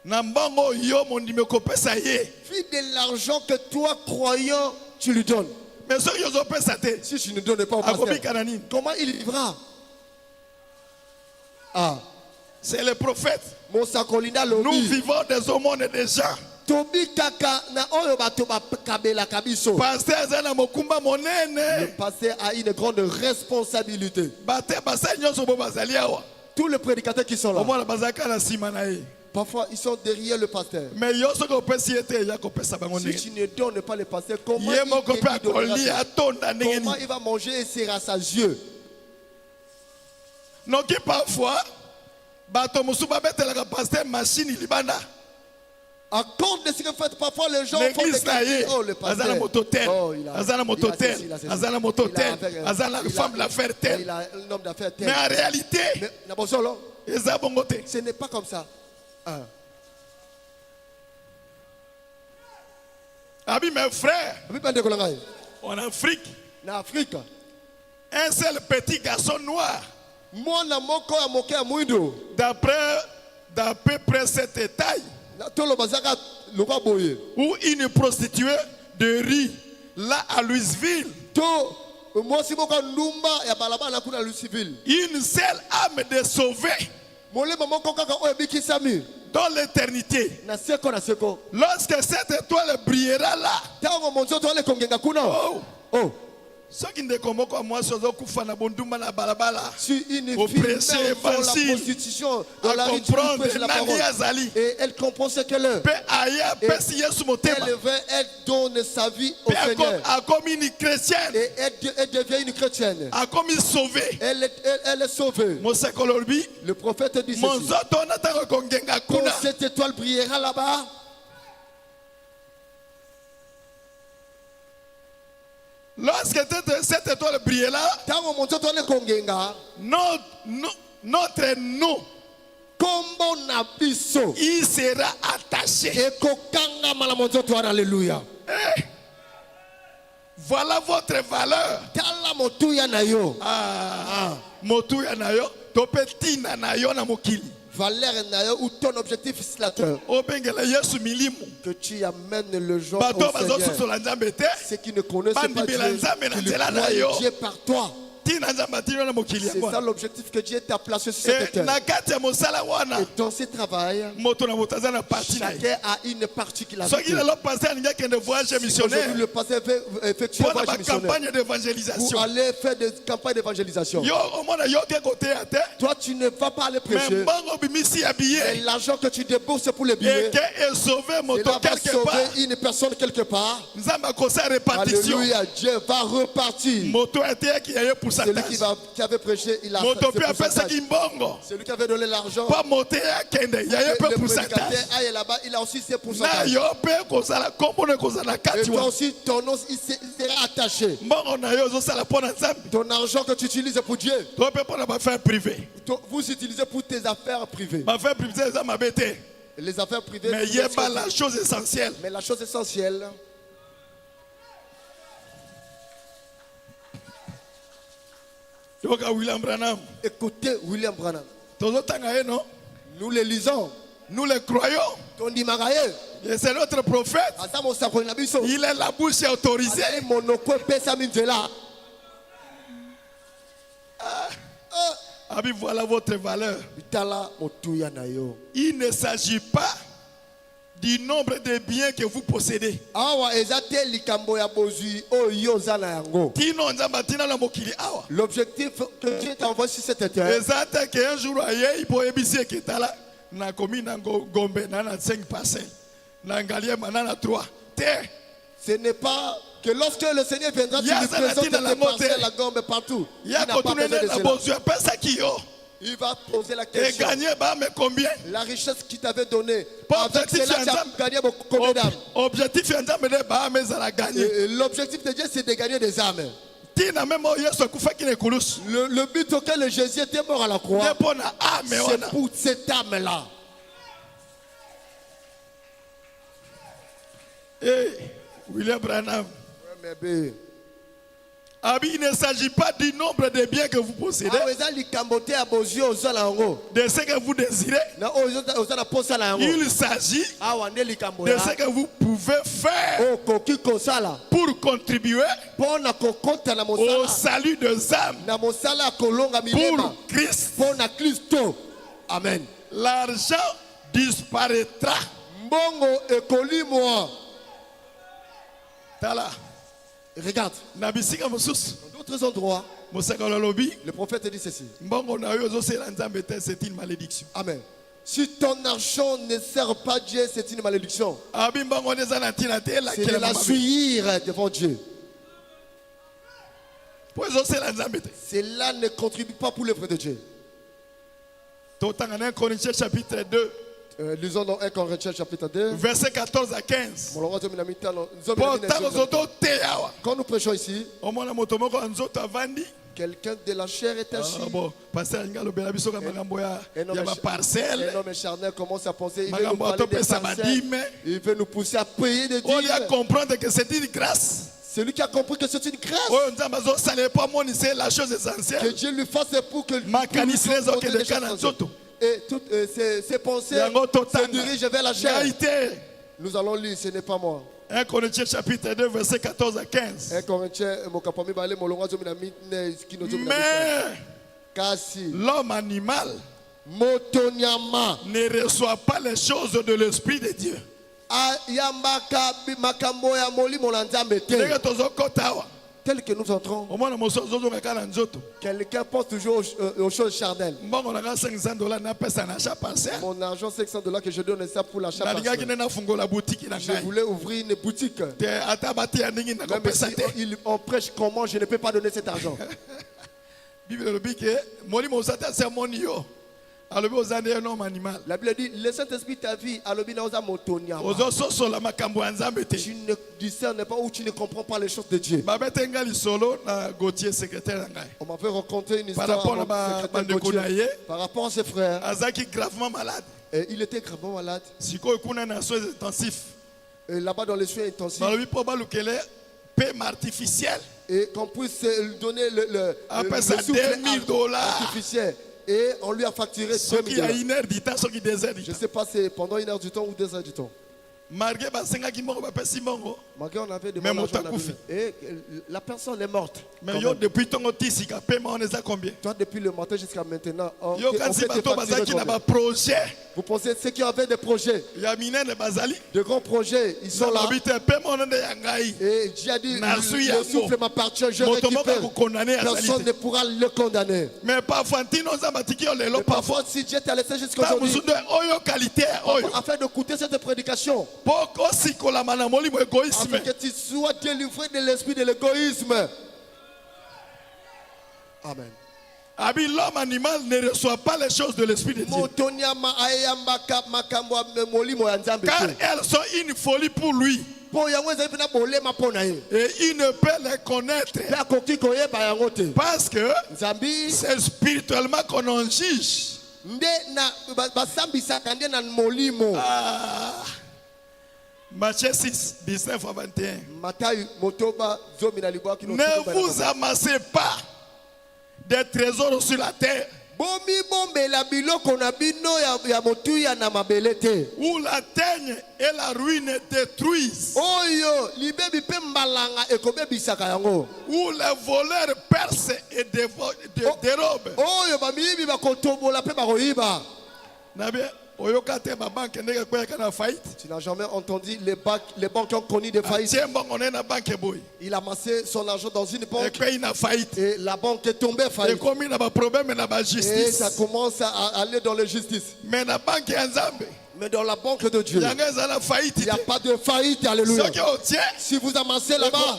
Nambango yo mon dimeko pesa ye. Vis de l'argent que toi croyant tu lui donnes. Mais ceux qui ont pesa te. Si tu ne donnes pas au pasteur, comment il vivra? Ah. C'est le prophète. Nous vivons des aumônes des gens. Le pasteur a une grande responsabilité. Tous les prédicateurs qui sont là, parfois ils sont derrière le pasteur. Mais si tu ne donnes pas le pasteur, comment il va manger et se rassasier? Donc parfois, à cause de ce que fait parfois les gens font des calculs. Oh, le pasteur. Il a un homme d'affaires tel. Mais en réalité, ce n'est pas comme ça. Abi, mes frères, en Afrique, un seul petit garçon noir, d'à peu près cette taille, ou une prostituée de riz là à Louisville, une seule âme de sauver dans l'éternité. Lorsque cette étoile brillera là, ceux qui ne comprennent pas moi, si une fille dans la prostitution, dans la rue, la parole, et elle comprend ce qu'elle est. Elle donne sa vie au Seigneur. Et elle devient une chrétienne. Elle est sauvée. Le prophète dit ceci. Quand cette étoile brillera là-bas, lorsque cette étoile brille là, notre nom, il sera attaché. Alléluia. Voilà votre valeur. Valeur ou ton objectif c'est la terre. Que tu amènes le gens au Seigneur. Ceux qui ne connaissent pas Dieu, qui le croient Dieu par toi. C'est ça l'objectif que Dieu t'a placé sur cette terre. Et dans ce travail, chacun a une partie qu'il a vécue. Aujourd'hui, le pasteur veut effectuer un voyage missionnaire pour aller faire des campagnes d'évangélisation. Toi, tu ne vas pas aller prêcher. Mais l'argent que tu débourses pour les billets, cela va sauver une personne quelque part. Alléluia, Dieu va repartir. celui qui avait prêché, il a fait celui qui avait donné l'argent. Le prédicateur aille là-bas, il a aussi ses pourcentages. Et toi aussi, ton nom il sera attaché. Ton argent que tu utilises pour Dieu, vous utilisez pour tes affaires privées. Les affaires privées. Mais il y a pas la chose essentielle. Mais la chose essentielle. Écoutez William Branham. Nous les lisons. Nous les croyons. Et c'est notre prophète. Il est la bouche autorisée. Voilà votre valeur. Il ne s'agit pas du nombre de biens que vous possédez. L'objectif que Dieu t'a envoyé sur cette terre, c'est qu'un jour, il peut ébisser que tu as là. Na commune Gombe, na 5 parcelles. Na Ngaliema, na 3. Ce n'est pas que lorsque le Seigneur viendra, tu lui présentes tes parcelles à Gombe partout. Il n'a pas besoin de cela. Il va poser la question. Et gagner, mais combien? La richesse qu'il t'avait donnée. Avec cela, tu as gagné combien d'âmes? L'objectif de Dieu, c'est de gagner des âmes. Le but auquel Jésus était mort à la croix, c'est pour cette âme-là. William Branham. Il ne s'agit pas du nombre de biens que vous possédez, de ce que vous désirez. Il s'agit de ce que vous pouvez faire pour contribuer au salut des âmes pour Christ. Amen. L'argent disparaîtra. Regarde, dans d'autres endroits, le prophète dit ceci. C'est une malédiction. Amen. Si ton argent ne sert pas Dieu, c'est une malédiction. C'est de la suivre devant Dieu. Cela ne contribue pas pour l'œuvre de Dieu. Chapitre 2. Lisons dans 1 Corinthiens chapitre 2. Verset 14 à 15. Quand nous prêchons ici, quelqu'un de la chair est assis. Un homme charnel commence à penser, il veut nous parler des parcelles, il veut nous pousser à payer des dîmes. On doit comprendre que c'est une grâce. Celui qui a compris que c'est une grâce, la chose essentielle. Que Dieu lui fasse pour que et toutes ces pensées se dirigent vers la chair. Nous allons lire, ce n'est pas moi. 1 Corinthiens chapitre 2 verset 14 à 15. 1 Corinthiens mais l'homme animal ne reçoit pas les choses de l'Esprit de Dieu. Tel que nous entrons, quelqu'un pense toujours aux choses charnelles. Mon argent $500 que je donne ça pour l'achat partiel. Je voulais ouvrir une boutique. Même si on prêche comment, je ne peux pas donner cet argent. La Bible dit, le Saint-Esprit ta vie, tu ne discernes pas ou tu ne comprends pas les choses de Dieu. On m'avait rencontré une histoire par rapport à ses frères. Et il était gravement malade. Et là-bas dans les soins intensifs. Et qu'on puisse lui donner le souffle artificiel. Et on lui a facturé $2 millions. Je ne sais pas si c'est pendant 1 heure du temps ou 2 heures du temps. Malgré on avait de l'argent. Et la personne est morte. Mais depuis toi, depuis le matin jusqu'à maintenant, on fait des projets. Vous pensez ceux qui avaient des projets, de grands projets, ils sont là. Et Dieu a dit, le souffle m'appartient, je récupère. Personne ne pourra le condamner. Mais parfois, si Dieu t'a laissé jusqu'aujourd'hui, afin d'écouter cette prédication, afin que tu sois délivré de l'esprit de l'égoïsme. Amen. L'homme animal ne reçoit pas les choses de l'Esprit de Dieu. Car elles sont une folie pour lui. Et il ne peut les connaître. Parce que c'est spirituellement qu'on en juge. Matthieu 6, 19 à 21. Ne vous amassez pas des trésors sur la terre, où la teigne et la ruine détruisent, où les voleurs percent et dérobent. Tu n'as jamais entendu les banques qui ont connu des faillites. Il a amassé son argent dans une banque et la banque est tombée faillite. Et ça commence à aller dans la justice. Mais dans la banque de Dieu, il n'y a pas de faillite. Alléluia. Si vous amassez là-bas,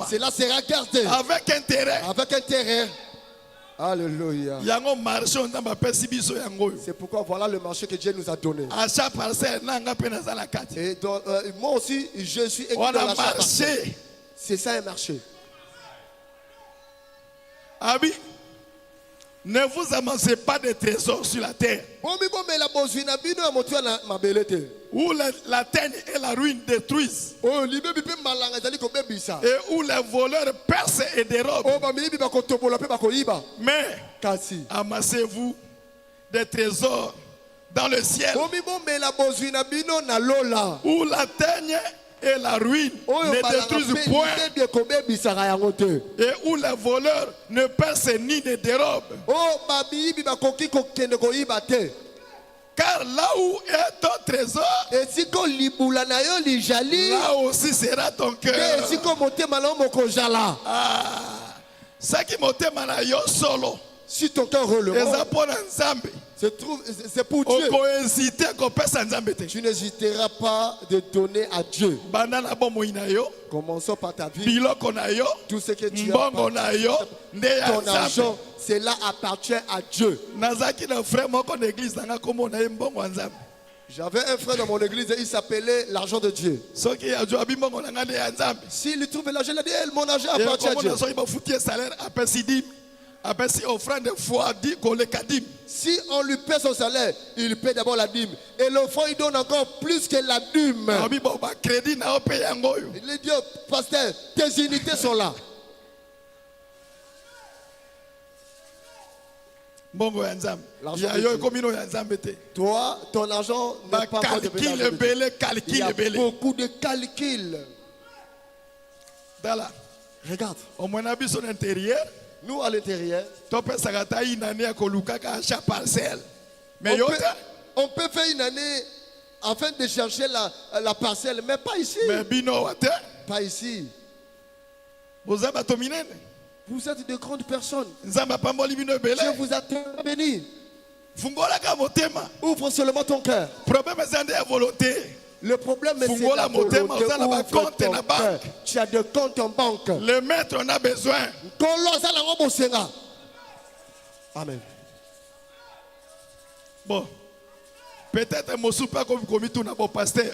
cela sera gardé avec intérêt. Alléluia. C'est pourquoi voilà le marché que Dieu nous a donné. Et moi aussi, je suis écrit dans la marché. C'est ça un marché. Abi, ne vous amassez pas de trésors sur la terre, où la teigne et la ruine détruisent, et où les voleurs percent et dérobent. Mais amassez-vous des trésors dans le ciel, où la teigne et la ruine ne détruisent point, et où les voleurs ne percent ni ne dérobent. Car là où est ton trésor, là aussi sera ton cœur. Si ton cœur relève, c'est pour Dieu. Tu n'hésiteras pas de donner à Dieu. Commençons par ta vie. Tout ce que tu as, ton argent, cela appartient à Dieu. J'avais un frère dans mon église et il s'appelait l'argent de Dieu. S'il trouve l'argent, il a dit mon argent appartient à Dieu. Si on lui paie son salaire, il paie d'abord la dîme. Et l'enfant, il donne encore plus que la dîme. Il dit, pasteur, tes unités sont là. Toi, ton argent n'est pas encore de il y a beaucoup de calculs. Regarde. Nous, à l'intérieur, on peut faire une année afin de chercher la parcelle, mais pas ici. Pas ici. Vous êtes de grandes personnes. Dieu vous a béni. Ouvre seulement ton cœur. Le problème c'est la volonté. Ouvre ton cœur. Tu as des comptes en banque. Le maître en a besoin. Amen. Bon, peut-être je ne suis pas comme tout n'importe pasteur.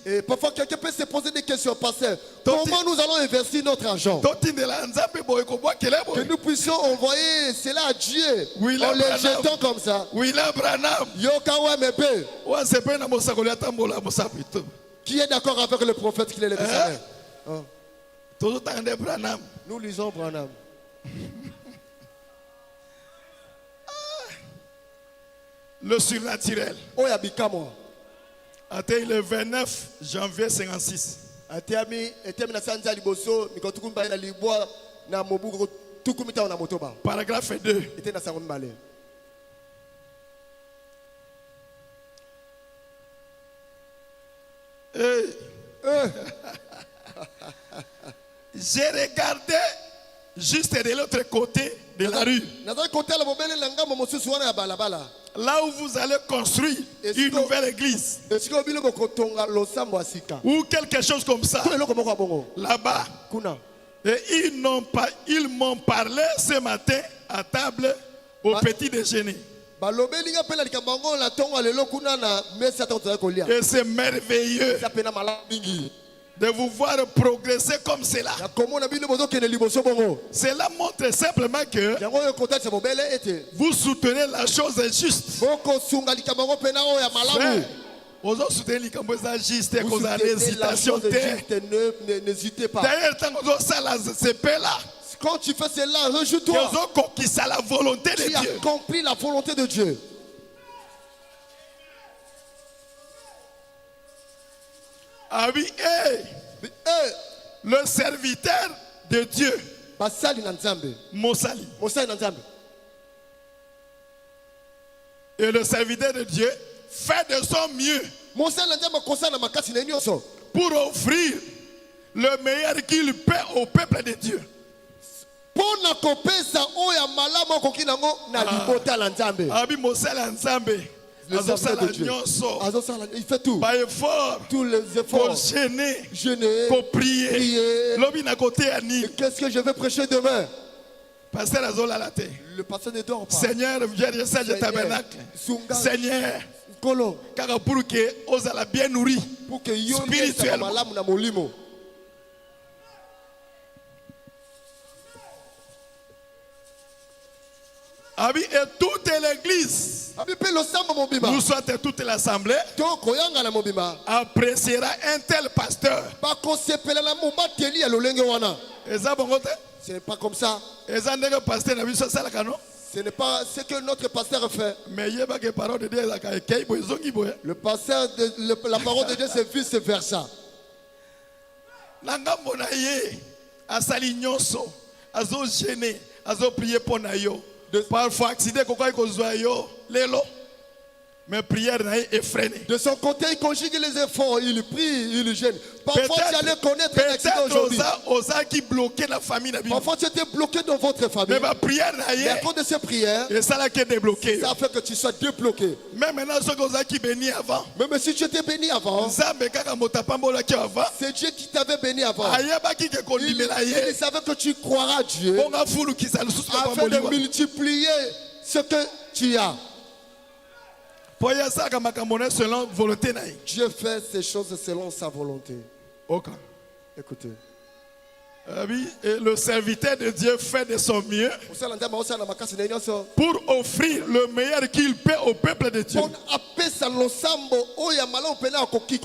Et parfois quelqu'un peut se poser des questions, pasteur. Comment nous allons investir notre argent? Que nous puissions envoyer cela à Dieu en les jetant comme ça. Qui est d'accord avec le prophète qu'il est le Testament? Nous lisons Branham. Le surnaturel. Attends, le 29 janvier 56. Paragraphe 2. J'ai regardé juste de l'autre côté de la rue. Là où vous allez construire une nouvelle église. Ou quelque chose comme ça. Là-bas. Et ils m'ont parlé ce matin à table au petit déjeuner. Et c'est merveilleux de vous voir progresser comme cela. Cela montre simplement que vous soutenez la chose juste. Vous soutenez les choses juste et vous avez l'hésitation. D'ailleurs, quand tu fais cela, réjouis-toi. Tu as accompli la volonté de Dieu. Ah oui, le serviteur de Dieu, Mosali. Et le serviteur de Dieu fait de son mieux pour offrir le meilleur qu'il peut au peuple de Dieu. Il fait tout. Tous les efforts. Gêner. Prier. Qu'est-ce que je vais prêcher demain? Le pasteur ne dort pas. Seigneur, viens de ça, tabernacle. Seigneur, pour que Osala bien nourri spirituellement. Et toute l'église, nous sommes toute l'assemblée, appréciera un tel pasteur. Ce n'est pas comme ça. Ce n'est pas ce que notre pasteur fait. Le pasteur, la parole de Dieu, c'est vice versa. Parfois, accident, mais prière est freinée. De son côté, il conjugue les efforts, il prie, il gêne. Parfois, tu allais connaître un accident aujourd'hui. Qui bloquait la famille. Parfois, tu étais bloqué dans votre famille. Mais prière, et à cause de ces prières, ça fait que tu sois débloqué. Même maintenant, qui béni avant. Même si tu étais béni avant, c'est Dieu qui t'avait béni avant. Il savait que tu croiras Dieu afin de multiplier ce que tu as. Dieu fait ces choses selon sa volonté. Okay. Écoutez. Et le serviteur de Dieu fait de son mieux pour offrir le meilleur qu'il peut au peuple de Dieu.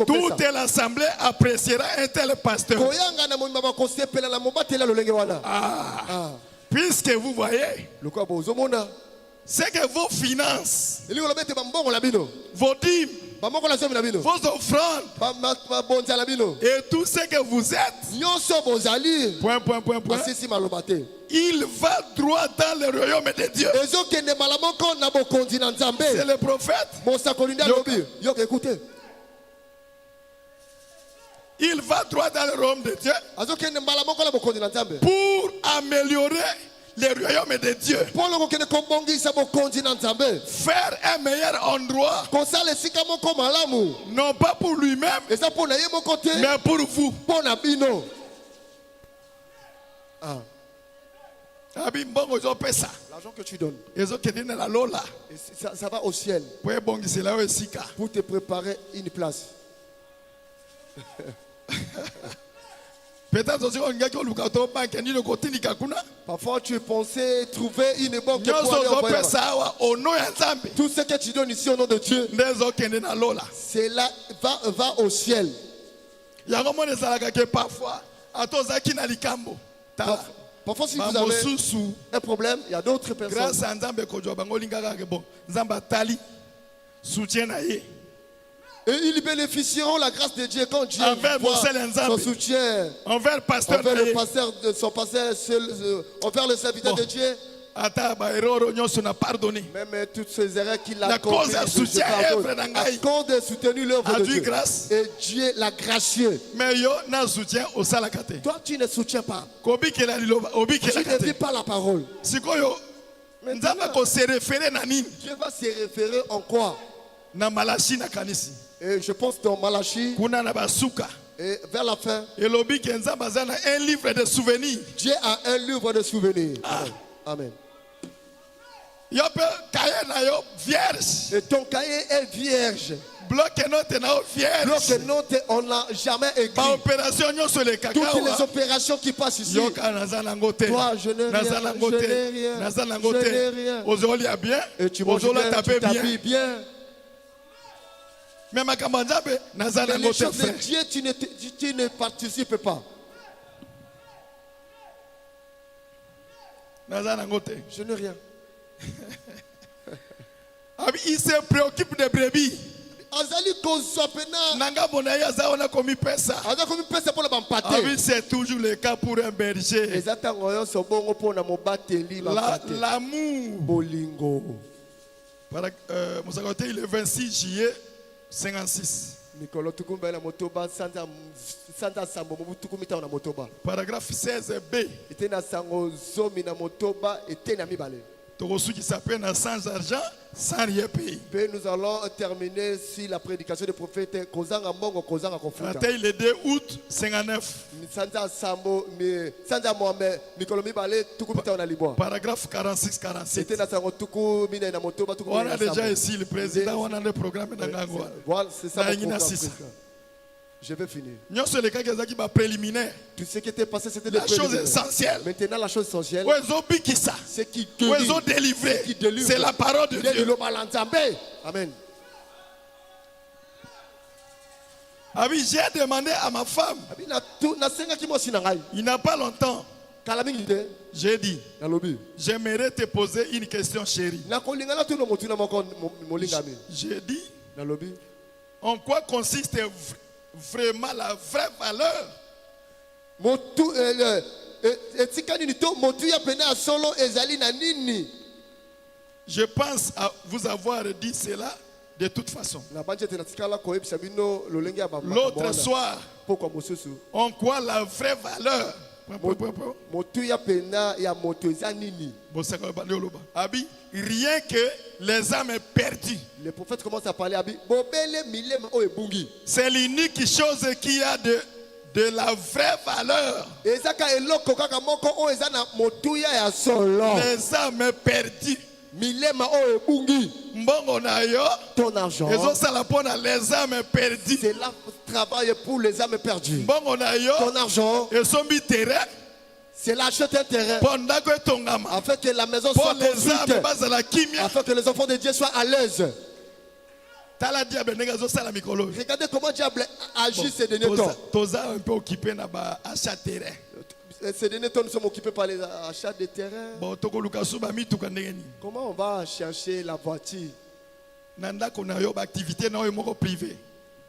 Toute l'assemblée appréciera un tel pasteur. Puisque vous voyez, c'est que vos finances, vos dîmes, vos offrandes et tout ce que vous êtes, il va droit dans le royaume de Dieu. C'est le prophète. Il va droit dans le royaume de Dieu pour améliorer le royaume de Dieu. Faire un meilleur endroit. Non pas pour lui-même, mais pour vous. L'argent que tu donnes, ça va au ciel pour te préparer une place. Parfois tu pensais trouver une banque pour aller tout ce que tu donnes ici au nom de Dieu, cela va au ciel. Parfois si vous avez un problème, il y a d'autres personnes. Et ils bénéficieront la grâce de Dieu quand Dieu voit son soutien envers le pasteur, envers le serviteur de Dieu. Même toutes ces erreurs qu'il a commises, à cause de soutenir l'œuvre de Dieu. Et Dieu l'a gracieux. Toi, tu ne soutiens pas. Tu ne vis pas la parole. Maintenant, Dieu va se référer en quoi? Et je pense dans Malachie, Et vers la fin, et l'obi kenza bazana un livre de souvenirs. Dieu a un livre de souvenirs. Amen. Yo pe cahier na yo vierge. Et ton cahier est vierge. Bloc note na vierge. Bloc note on n'a jamais écrit. Ba opération nyo sur les cacao. Toutes les opérations qui passent ici. Yo kanazana ngote. Toi, je n'ai rien. Je n'ai rien. Nazana Je ngote. n'ai rien. Ozoli a bien. Et tu manges bien, tu t'habilles bien. Mais ma kamanzabe nazana Mais les ngote choses de frère. Dieu, tu ne participes pas. Nazana ngote. Je n'ai rien. Il se préoccupe des brebis. Azali kozopena. Nanga bonaye azaona komi pesa. Azali komi pesa pour le bampate. C'est toujours le cas pour un berger. L'amour. Bolingo. Il est le 26 juillet 56. Paragraphe 16b. Qui s'appelle sans argent, sans rien payer. Nous allons terminer sur la prédication du prophète. Le 2 août 59. Paragraphe 46-47. On a déjà ici le président, on a le programme. C'est ça mon programme. Je vais finir. Tout ce qui était passé, c'était la chose essentielle. Maintenant, la chose essentielle, c'est qui délivré. C'est la parole de Dieu. Amen. J'ai demandé à ma femme, il n'a pas longtemps, j'ai dit, j'aimerais te poser une question chérie. J'ai dit, en quoi consiste vraiment la vraie valeur? Je pense à vous avoir dit cela de toute façon. L'autre soir, en quoi la vraie valeur? Rien que les âmes perdues. Le prophète commence à parler. C'est l'unique chose qui a de la vraie valeur. Les âmes perdues. Ton argent, les âmes perdues. C'est là travail pour les âmes perdues. Ton argent, c'est l'achat d'un terrain afin que la maison soit construite, afin que les enfants de Dieu soient à l'aise. Regardez comment diable agit ces derniers temps. Un peu occupé d'achat terrain. Ces derniers temps, nous sommes occupés par les achats de terrain. Comment on va chercher la voiture?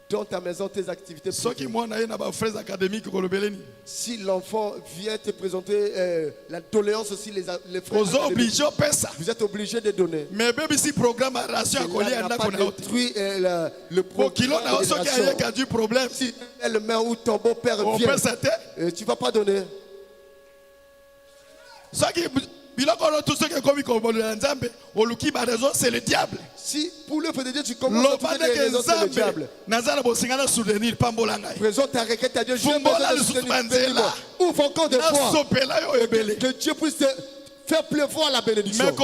Dans ta maison, tes activités privées. Si l'enfant vient te présenter la doléance aussi, les frères, vous êtes obligé de donner. Mais même si programme n'a pas détruit le problème. Si elle met où ton beau-père vient, tu ne vas pas donner. C'est le diable. Si pour le fait de Dieu tu commences à trouver des raisons, c'est le diable. Présente ta requête à Dieu. Ouvre encore des fois. Que Dieu puisse faire pleuvoir la bénédiction.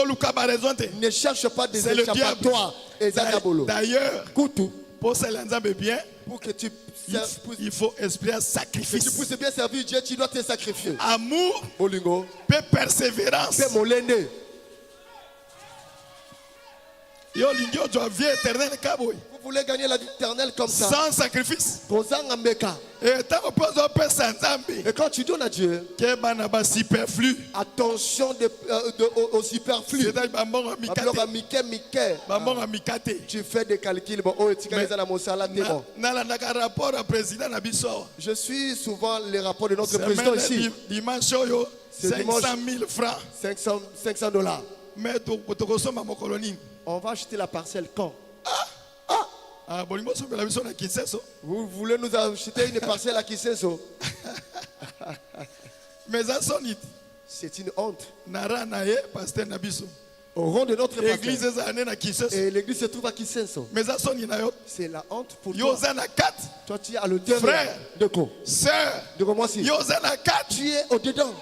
Ne cherche pas des échappatoires. D'ailleurs, pour que tu il faut esprit à sacrifice. Que tu puisses bien servir Dieu, tu dois te sacrifier. Amour, persévérance. Vous voulez gagner la vie éternelle comme ça, sans sacrifice. Et quand tu donnes à Dieu, attention au superflu. Tu fais des calculs. Je suis souvent les rapports de notre président ici. Dimanche, 500 000 francs. 500 $. Mais on va acheter la parcelle quand? Vous voulez nous acheter une parcelle à Kiseso? Mais c'est une honte. au rond de notre L'église pasteur. Et l'église se trouve à Kisenso. C'est la honte pour toi. Toi, tu es à l'auteur. Frère, de quoi? sœur, de comment si? Tu es au-dedans.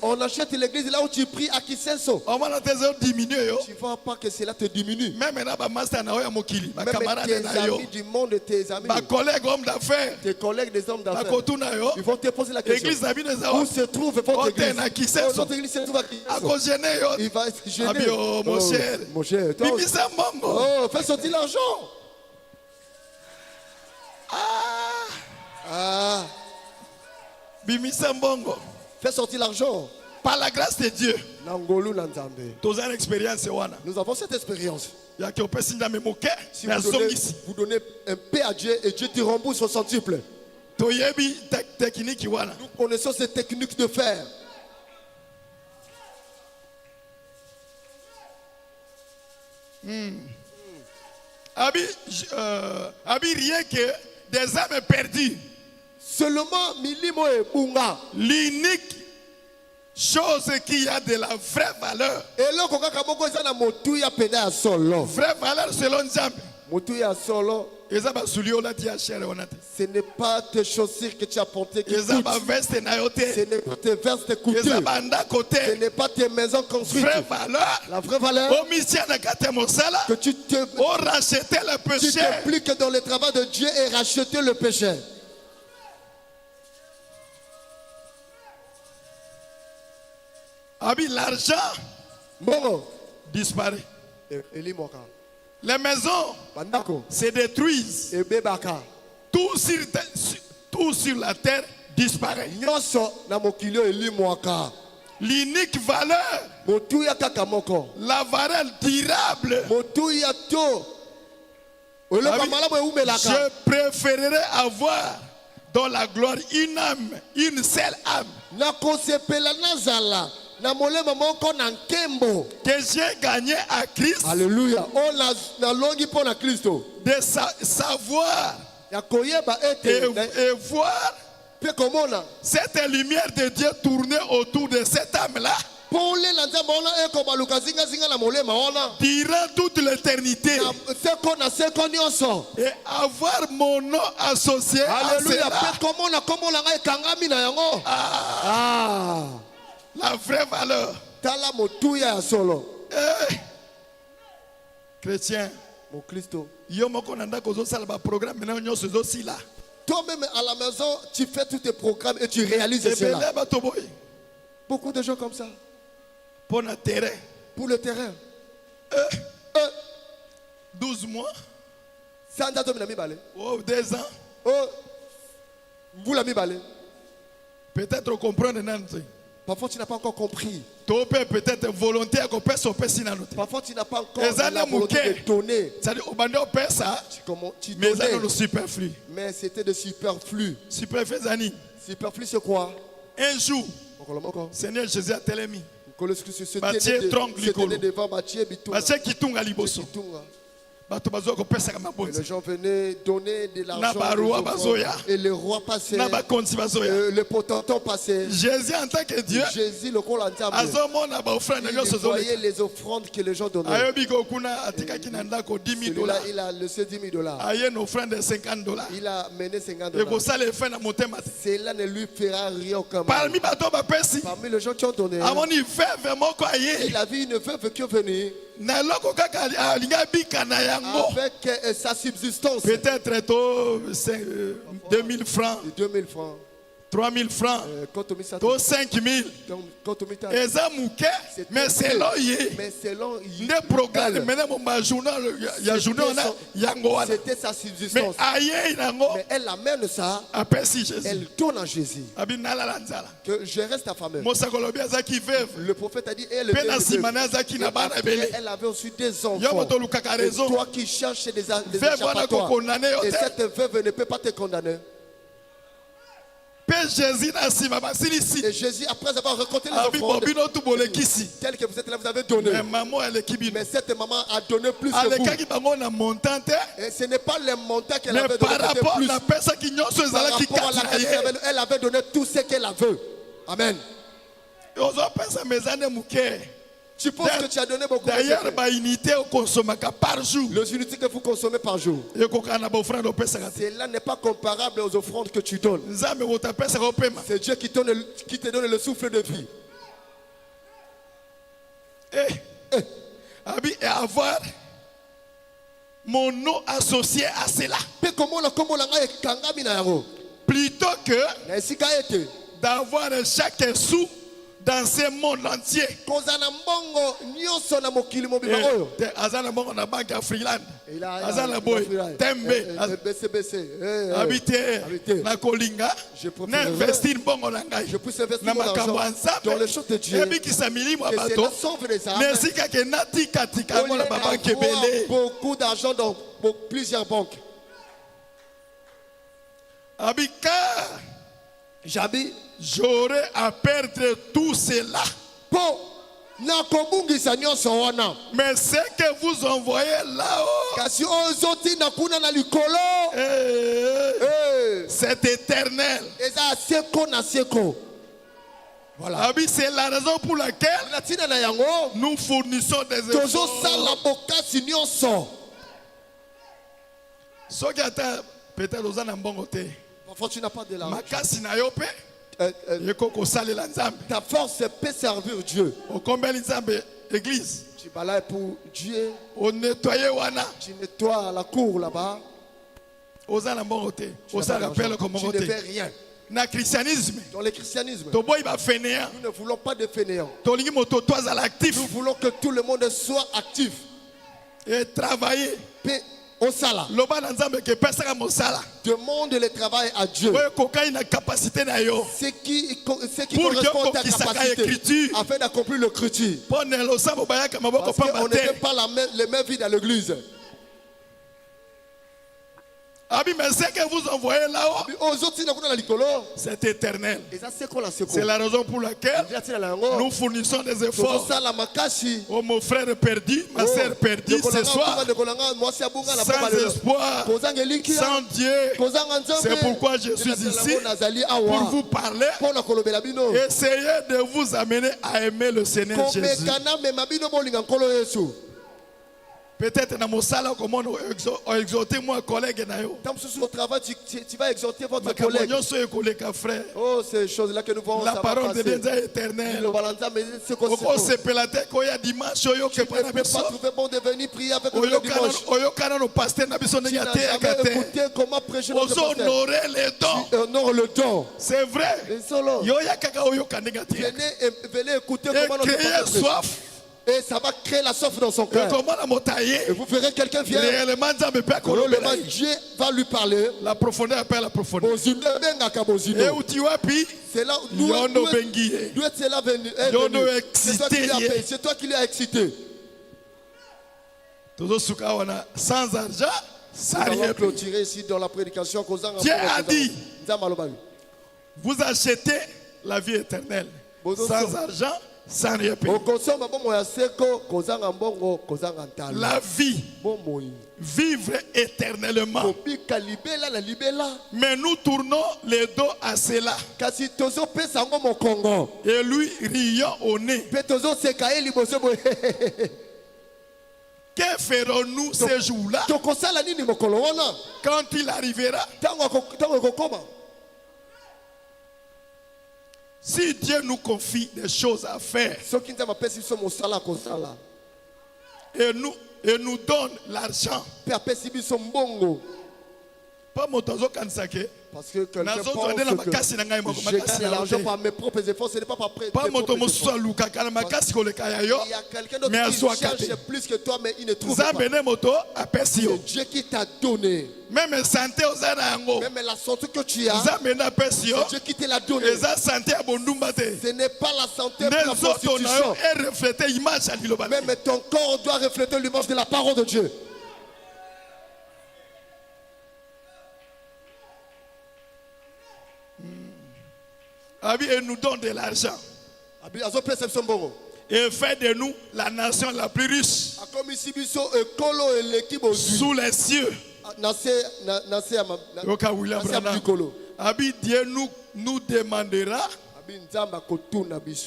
On achète l'église là où tu pries à Kisenso. Tu ne vois pas que cela te diminue. Même tes amis du monde, tes amis, tes collègues des hommes d'affaires, ils vont te poser la question. Où se trouve votre église? Notre église se trouve à Kisenso. Il va être gêné. Mon cher, toi, fais sortir l'argent. Fais sortir l'argent. Par la grâce de Dieu. Nous avons cette expérience. Si vous donnez un paix à Dieu et Dieu te rembourse au centuple. Nous connaissons ces techniques de faire. Rien que des âmes perdues. Seulement Milimo et Bunga. L'unique chose qui a de la vraie valeur. Vraie valeur selon Nzambe. Ce n'est pas tes chaussures que tu as portées qui coûtent. Ce n'est pas tes vestes coûteuses. Ce n'est pas tes maisons construites. La vraie valeur, que tu t'impliques dans le travail de Dieu et racheter le péché. L'argent disparaît. Les maisons se détruisent. Tout sur la terre disparaît. L'unique valeur, la valeur durable, je préférerais avoir dans la gloire une âme, une seule âme que j'ai gagné à Christ. Alléluia. De savoir et voir cette lumière de Dieu tourner autour de cette âme-là durant toute l'éternité et avoir mon nom associé à cela. La vraie valeur. Chrétien, toi-même à la maison, tu fais tous tes programmes et tu réalises cela. Beaucoup de gens comme ça. Pour le terrain. Pour le terrain. 12 mois. Oh, 2 ans. Oh, vous l'avez balé. Peut-être comprendre. Parfois tu n'as pas encore compris. Peut-être volontaire qu'on peut sauver. Parfois tu n'as pas encore la volonté de donner. C'est-à-dire tu donnais. Mais c'était de superflu. Superflu. Superflu c'est quoi? Un jour, Seigneur Jésus a télémi. C'était devant Mathieu les gens venaient donner de l'argent et le roi passait, le potentat passait. Jésus en tant que Dieu, Jésus le rôle il voyait les offrandes que les gens donnaient. Celui-là, il a laissé $10,000. Il a mené $50. Cela ne lui fera rien comme parmi les gens qui ont donné. Il a vu une veuve qui est venue avec sa subsistance. Peut-être 2000 francs. 2000 francs. 3000 francs. 5000. Mais selon le programme, c'était sa subsistance. Mais elle amène ça. Elle donne à Jésus. Que je reste affamé. Le prophète a dit elle avait aussi des enfants. Et toi qui cherches des échappatoires. Et cette veuve ne peut pas te condamner. Et Jésus, après avoir récolté les offrandes, tel que vous êtes là, vous avez donné. Mais cette maman a donné plus que vous. Et ce n'est pas les montants qu'elle avait donné, c'était plus. Par rapport à laquelle elle avait donné tout ce qu'elle a veut. Amen. Tu penses que tu as donné beaucoup d'ailleurs, ma unité au consomme par jour. Les unités que vous consommez par jour. Cela n'est pas comparable aux offrandes que tu donnes. C'est Dieu qui te donne le souffle de vie. Et avoir mon nom associé à cela. Plutôt que d'avoir chaque sou dans ce monde entier. Azana mbongo na banque à Freeland. Azana boy tembe habité na kolinga na investir mbongo na ngai na makambo ensemble ebi kisamili mwa bato merci kake natika tika ngona ba banque belé beaucoup d'argent dans plusieurs banques. Abika Jabi, j'aurais à perdre tout cela. Mais ce que vous envoyez là-haut, c'est éternel. Voilà. C'est la raison pour laquelle nous fournissons des efforts. Parfois tu n'as pas de l'argent. Ta force peut servir Dieu. Tu vas là pour Dieu. Tu nettoies la cour là-bas. Tu ne fais rien. Dans le christianisme, nous ne voulons pas de fainéants. Nous voulons que tout le monde soit actif et travailler. Demande le travail à Dieu. Ce qui correspond à ta capacité afin d'accomplir le critique. Parce qu'on ne fait pas les mains vides à l'église. Mais ce que vous envoyez là-haut, c'est éternel. C'est la raison pour laquelle nous fournissons des efforts. Oh mon frère perdu, ma sœur perdue ce soir, sans espoir, sans Dieu. C'est pourquoi je suis ici pour vous parler. Essayez de vous amener à aimer le Seigneur Jésus. Peut-être dans mon salon, comment exhorter mon collègue. Au travail, tu vas exhorter votre collègue. Oh, ces choses-là que nous voyons. La parole de Dieu est éternelle. Tu ne peux pas trouver bon de venir prier avec nous le dimanche. Tu n'as jamais écouté comment prêcher notre pasteur. Tu honores le don. C'est vrai. Venez écouter comment notre pasteur prêche. Et ça va créer la soif dans son cœur. Et vous verrez quelqu'un vient. Réellement, Dieu va lui parler. La profondeur appelle la profondeur. Et où tu vas, c'est là d'où est là venu. C'est toi qui l'as excité. Sans argent, sans rien. Clôturer ici dans la prédication. Dieu a dit, vous achetez la vie éternelle. Sans argent, sans rien payer. La vie, vivre éternellement. Mais nous tournons les dos à cela. Et lui riant au nez. Que ferons-nous ces jours-là quand il arrivera? Si Dieu nous confie des choses à faire et nous donne l'argent, pas mon tozo kansake. Parce que quelqu'un pense que j'ai gagné l'argent par mes propres efforts, ce n'est pas par près. Il y a quelqu'un d'autre qui cherche plus que toi, mais il ne trouve pas. C'est Dieu qui t'a donné. Même la santé que tu as, c'est Dieu qui te l'a donné. Ce n'est pas la santé pour la prostitution. Même ton corps doit refléter l'image de la parole de Dieu. Et nous donne de l'argent. Et fait de nous la nation la plus riche sous les cieux. Dieu nous demandera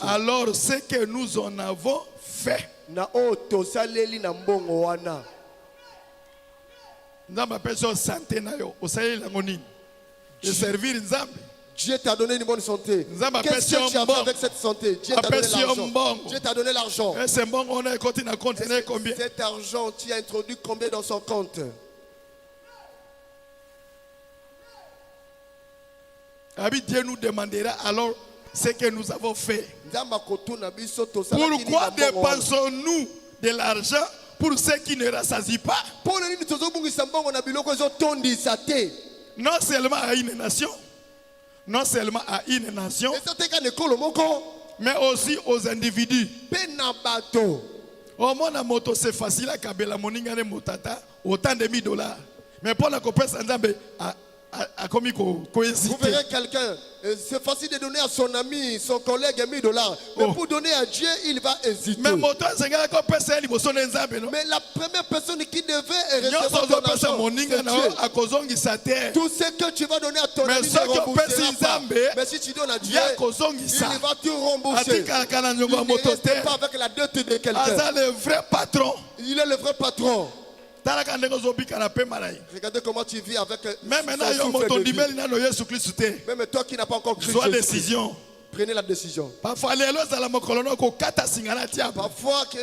alors ce que nous en avons fait. Dieu t'a donné une bonne santé. Qu'est-ce que tu as fait avec cette santé? Dieu t'a donné l'argent. Dieu t'a donné l'argent. Cet argent, tu as introduit combien dans son compte? Dieu nous demandera alors ce que nous avons fait. Pourquoi dépensons-nous de l'argent pour ceux qui ne rassasient pas? Non seulement à une nation, mais aussi aux individus. Au monde à moto, c'est facile à kabela moninga ne motata autant de $1000. Mais pour la copesse vous verrez quelqu'un, c'est facile de donner à son ami, son collègue $1000. Mais pour donner à Dieu, il va hésiter. Mais la première personne qui devait recevoir ton argent, c'est Dieu. Tout ce que tu vas donner à ton ami ne remboursera pas. Mais si tu donnes à Dieu, il va te rembourser. Il ne reste pas avec la dette de quelqu'un. Il est le vrai patron. Regardez comment tu vis avec même toi qui n'as pas encore cru décision. Prenez la décision. Parfois que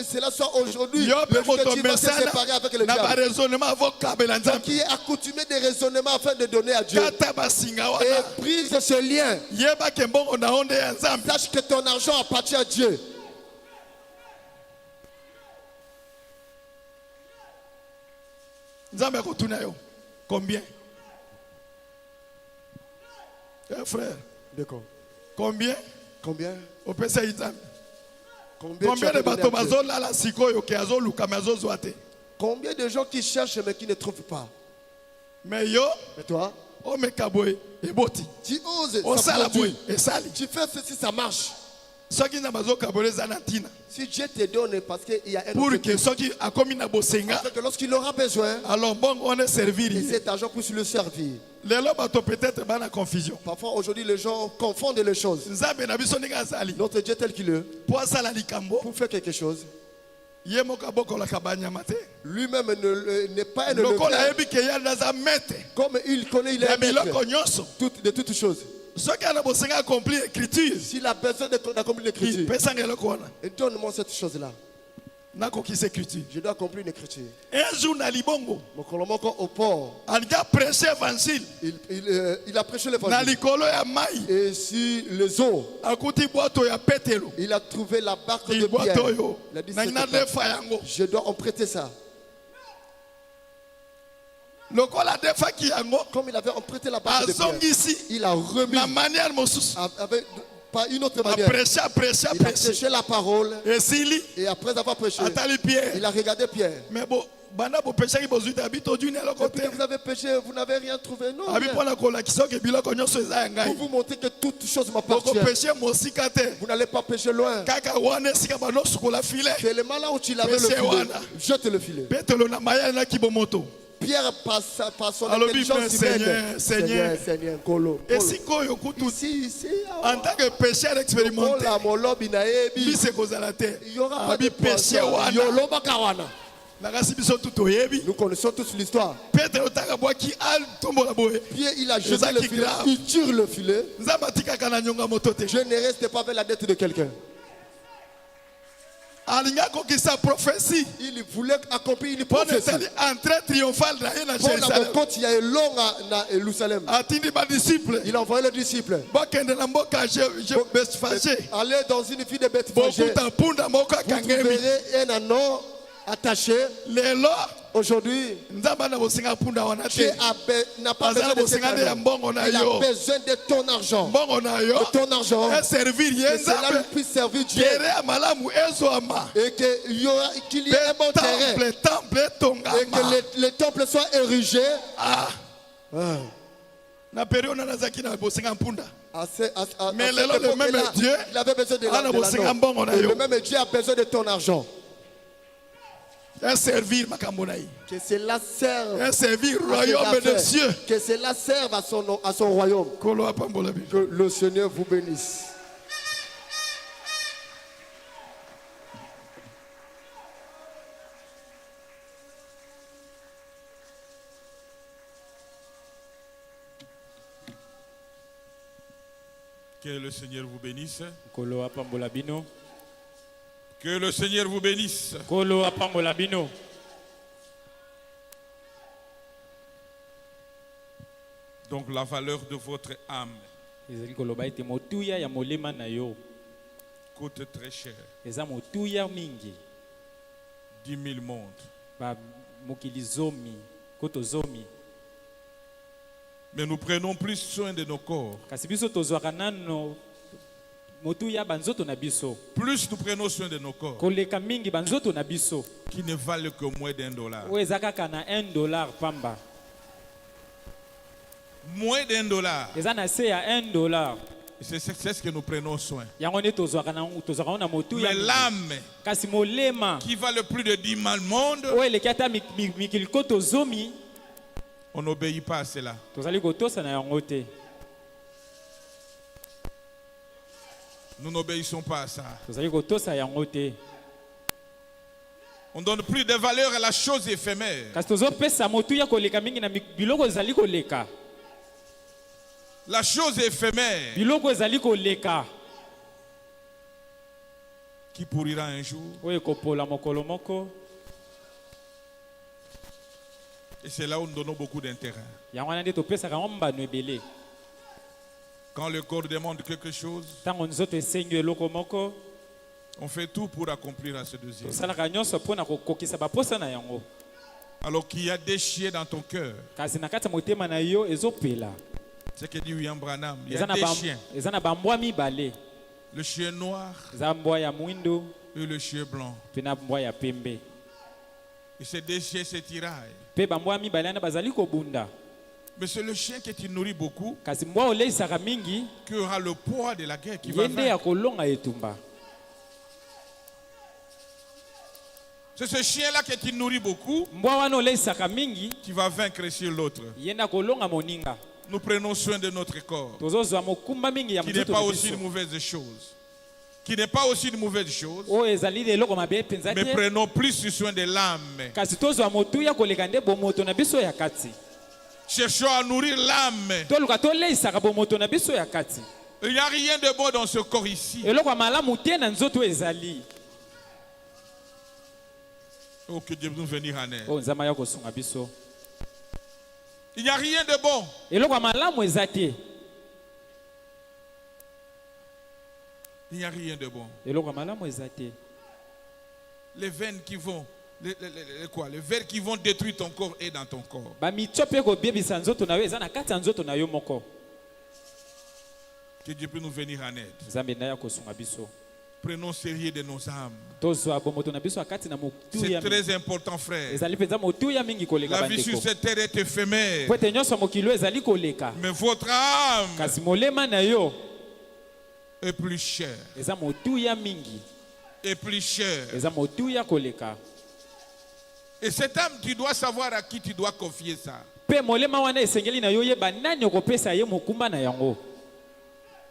cela soit aujourd'hui le jour que tu vas te séparer avec le diable. Qui est accoutumé des raisonnements afin de donner à Dieu. Et brise ce lien. Sache que ton argent appartient à Dieu. Combien? Frère. D'accord. Combien? Combien? Combien de bateaux combien de gens qui cherchent mais qui ne trouvent pas? Mais toi? Tu oses. Tu fais ceci, ça marche. Si Dieu te donne parce qu'il y a un objectif, que lorsqu'il aura besoin, alors bon, on est servi. Et cet argent puisse le servir. Peut-être la confusion. Parfois aujourd'hui les gens confondent les choses. Notre Dieu tel qu'il est, pour faire quelque chose, lui-même n'est pas un levier. Comme il connaît, il est maître de toutes choses. S'il a besoin d'accomplir l'écriture, donne-moi cette chose-là. Je dois accomplir une écriture. Un jour, au port, il a prêché l'évangile. Et sur les eaux, il a trouvé la barque de Pierre. Il a dit, je dois emprunter ça. Comme il avait emprunté la barque de Pierre, il a remis avec pas une autre manière. Il a prêché la parole. Et après avoir prêché, il a regardé Pierre. Mais bon, vous avez péché, vous n'avez rien trouvé. Non, rien. Pour vous montrer que toute chose m'appartient. Vous n'allez pas pécher loin. C'est le malin où tu l'avais le filet. Jette le filet. Pierre par son intelligence humaine. Seigneur, Kolo. Ici, en tant que pécheur expérimenté, il y aura pas de péché. Nous connaissons tous l'histoire. Pierre, il a jeté le filet, il tire le filet. Je ne reste pas avec la dette de quelqu'un. Il voulait accomplir une prophétie. Entrée triomphale quand il y a un long à Jérusalem, il a envoyé les disciples. Allez dans une ville de Bethphagée. Vous verrez un anneau attaché. Aujourd'hui, Dieu n'a pas besoin de ce cadeau. Il a besoin de ton argent. De ton argent. Que cela puisse servir Dieu. Et qu'il y ait un bon terrain. Et que le temple soit érigé. Mais le même Dieu, il avait besoin de l'anneau. Le même Dieu a besoin de ton argent. Que cela serve. Un royaume de cieux. Que cela serve à son royaume. Que le Seigneur vous bénisse. Que le Seigneur vous bénisse. Kolo apambola bino. Que le Seigneur vous bénisse. Kolo apambola bino. Donc la valeur de votre âme Ezali koloba ete motuya ya molema na yo coûte très cher. eza motuya mingi 10 000 mondes. ba mokili zomi koto zomi. Mais nous prenons plus soin de nos corps. Kasi biso tozwaka nano motuya banzoto na biso. Plus nous prenons soin de nos corps, Koleka mingi banzoto na biso. qui ne valent que moins $1. Oyo eza kaka na $1 pamba. Moins $1. Eza na se ya $1. C'est ce que nous prenons soin. Yango nde tozwaka na motuya. Mais l'âme Kasi molema qui vale plus de 10 000 mondes, oyo eleki ata mikili koto zomi on n'obéit pas à cela. tozali kotosa na yango te. Nous n'obéissons pas à ça. Tozali kotosa yango te. On donne plus de valeur à la chose éphémère. Kasi tozopesa motuya koleka mingi na biloko ezali koleka. La chose éphémère Biloko ezali koleka qui pourrira un jour. oyo ekopola mokolo moko. Et c'est là où nous donnons beaucoup d'intérêt. Yango wana nde topesaka yango mbano ebele. Quand le corps demande quelque chose, Ntango nzoto esengi eloko moko on fait tout pour accomplir à ce deuxième. tosalaka nyonso mpona kokokisa baposa na yango. Alors qu'il y a des chiens dans ton cœur. Kasi na kati ya motema na yo ezopela. C'est que dit William Branham. Il y Eza a na des ba- chiens. eza na bambwa mibale. Le chien noir Eza mbwa ya mwindo et le chien blanc. mpe na mbwa ya pembe. Et ces deux chiens se tiraillent. Mpe bambwa mibale wana bazali kobunda. Mais c'est le chien qui te nourrit beaucoup Kasi mbwa oleisaka mingi qui aura le poids de la guerre qui va ye nde ya vaincre. kolonga etumba. C'est ce chien-là qui te nourrit beaucoup Mbwa wana oleisaka mingi qui va vaincre sur l'autre. ye nde akolonga moninga. Nous prenons soin de notre corps, Tozozwa mokumba mingi ya qui n'est mozoto pas na aussi biso. une mauvaise chose. Qui n'est pas aussi une mauvaise chose. Oyo ezali eloko mabe mpenza Mais te. prenons plus soin de l'âme. Kasi tozwa motuya koleka nde bomoto na biso ya kati. Cherchons à nourrir l'âme. Toluka toleisaka bomoto na biso ya kati. Il n'y a rien de bon dans ce corps ici. Eloko ya malamu te na nzoto ezali. Oh, que Dieu nous venir en aide. Oyo nzambe ya kosunga biso. Il n'y a rien de bon. Eloko ya malamu eza te. Il n'y a rien de bon. Eloko ya malamu eza te. Les veines qui vont, les vers qui vont détruire ton corps est dans ton corps. Bamitio mpe kobebisa nzoto na yo eza na kati ya nzoto na yo moko. Que Dieu peut nous venir en aide. Nzambe na ya kosunga biso. Prenons sérieux de nos âmes. Tozwa bomoto na biso ya kati na C'est motuya. très important, frère. Ezali mpenza motuya mingi koleka La vie sur bandeko. cette terre est éphémère. Po ete nyonso ya mokili oyo ezali koleka. Mais votre âme Kasi molema na yo est plus chère. eza motuya mingi. Est plus chère. Eza motuya koleka. Et cette âme, tu dois savoir à qui tu dois confier ça. Pe molema wana esengeli na yo yeba nani okopesa ye mokumba na yango.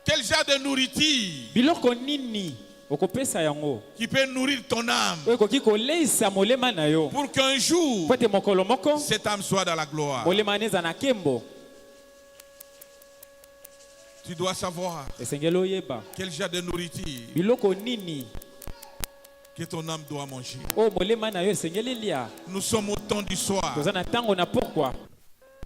Quel genre de nourriture Biloko nini okopesa yango qui peut nourrir ton âme oyo ekoki koleisa molema na yo pour qu'un jour po ete mokolo moko cette âme soit dans la gloire. molema wana eza na nkembo. Tu dois savoir Esengeli oyeba quel genre de nourriture biloko nini que ton âme doit manger. oyo molema na yo esengeli lia. Nous sommes au temps du soir. Toza na ntango na pokwa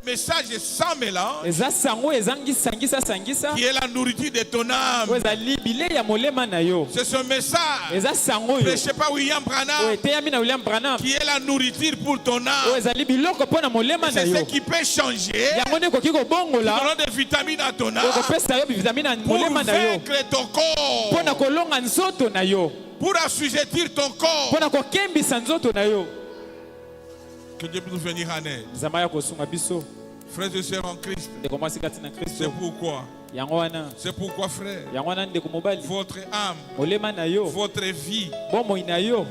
Message sans mélange eza sango ezangi sangisa sangisa qui est la nourriture de ton âme. oyo ezali bile ya molema na yo. C'est ce message Eza sango oyo prêché par William oyo Branham eteyami na William Branham qui est la nourriture pour ton oyo âme. ezali biloko mpo na molema na C'est yo. ce qui peut changer, Yango nde ekoki kobongola donnant des vitamines à ton oyo âme kopesa yo bivitamine na pour molema na yo vaincre ton corps, mpo na kolonga nzoto na yo, pour assujettir ton corps. mpo na kokembisa nzoto na yo. Que Dieu peut nous venir en aide. Nzambe ya kosunga biso Frères et sœurs en Christ, ndeko mwasi kati na c'est Kristo. pourquoi, frère, Yango wana ndeko mobali votre âme, molema na yo votre vie, bomoi na yo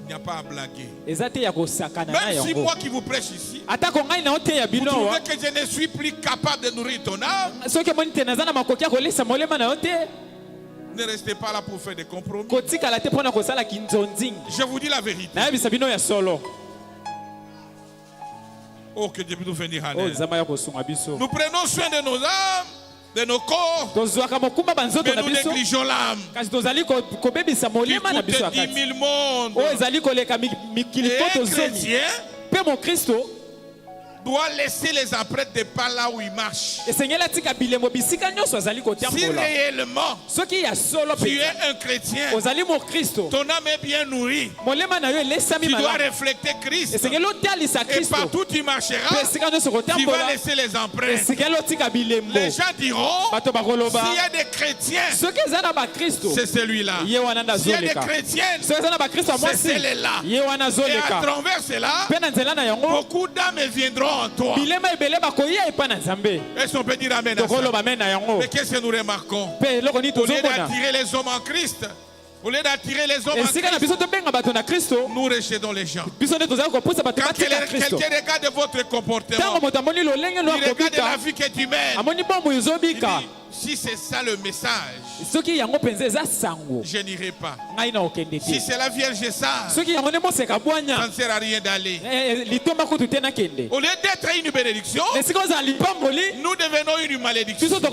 il n'y a pas à blaguer. eza te ya kosakana na Même si yango. moi qui vous prêche ici, Atako ngai na ote ya vous bino trouvez wa que je ne suis plus capable de nourrir ton âme, soki omoni te naza na makoki ya kolesa molema na yo te, ne restez pas là pour faire des compromis. kotikala te mpo na kosala kinzonzingi. Je vous dis la vérité. Nayebisa bino ya solo. Oh, que Dieu peut nous venir en Oyo aide. Nzambe ya kosunga biso. Nous prenons soin de nos âmes, de nos corps, mais nous négligeons l'âme. Plus de 10 000 mondes. Et un chrétien doit laisser les empreintes de pas là où il marche. Si réellement tu es un chrétien, ton âme est bien nourrie, tu dois refléter Christ. Et partout tu marcheras, tu vas laisser les empreintes. Les gens diront, s'il y a des chrétiens, c'est celui-là. S'il y a des chrétiennes, c'est celle-là. Et à travers cela, beaucoup d'âmes viendront en toi. Est-ce qu'on peut dire amen à ça? Mais qu'est-ce que nous remarquons? Au lieu d'attirer les hommes en Christ, au lieu d'attirer les hommes en Christ, nous rejetons les gens. Quand quelqu'un regarde votre comportement, il regarde la vie que tu mènes. Si c'est ça le message, je n'irai pas. Si c'est la Vierge sage, ça ne sert à rien d'aller. Au lieu d'être une bénédiction, nous devenons une malédiction. Au lieu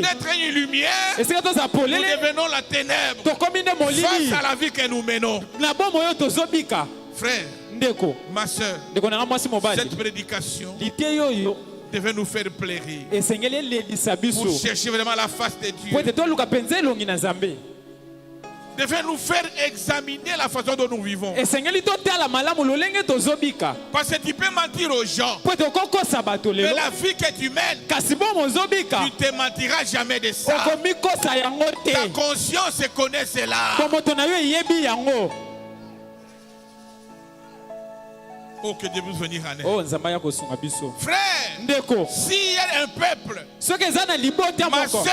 d'être une lumière, nous devenons la ténèbre face à la vie que nous menons. Frère, ma soeur, cette prédication devait nous faire pleurer pour chercher vraiment la face de Dieu. Devait nous faire examiner la façon dont nous vivons. Parce que tu peux mentir aux gens, mais la vie que tu mènes, tu ne te mentiras jamais de ça. Ta conscience connaît cela. Oh, que Dieu puisse venir en aide. Frère, s'il y a un peuple, ma soeur,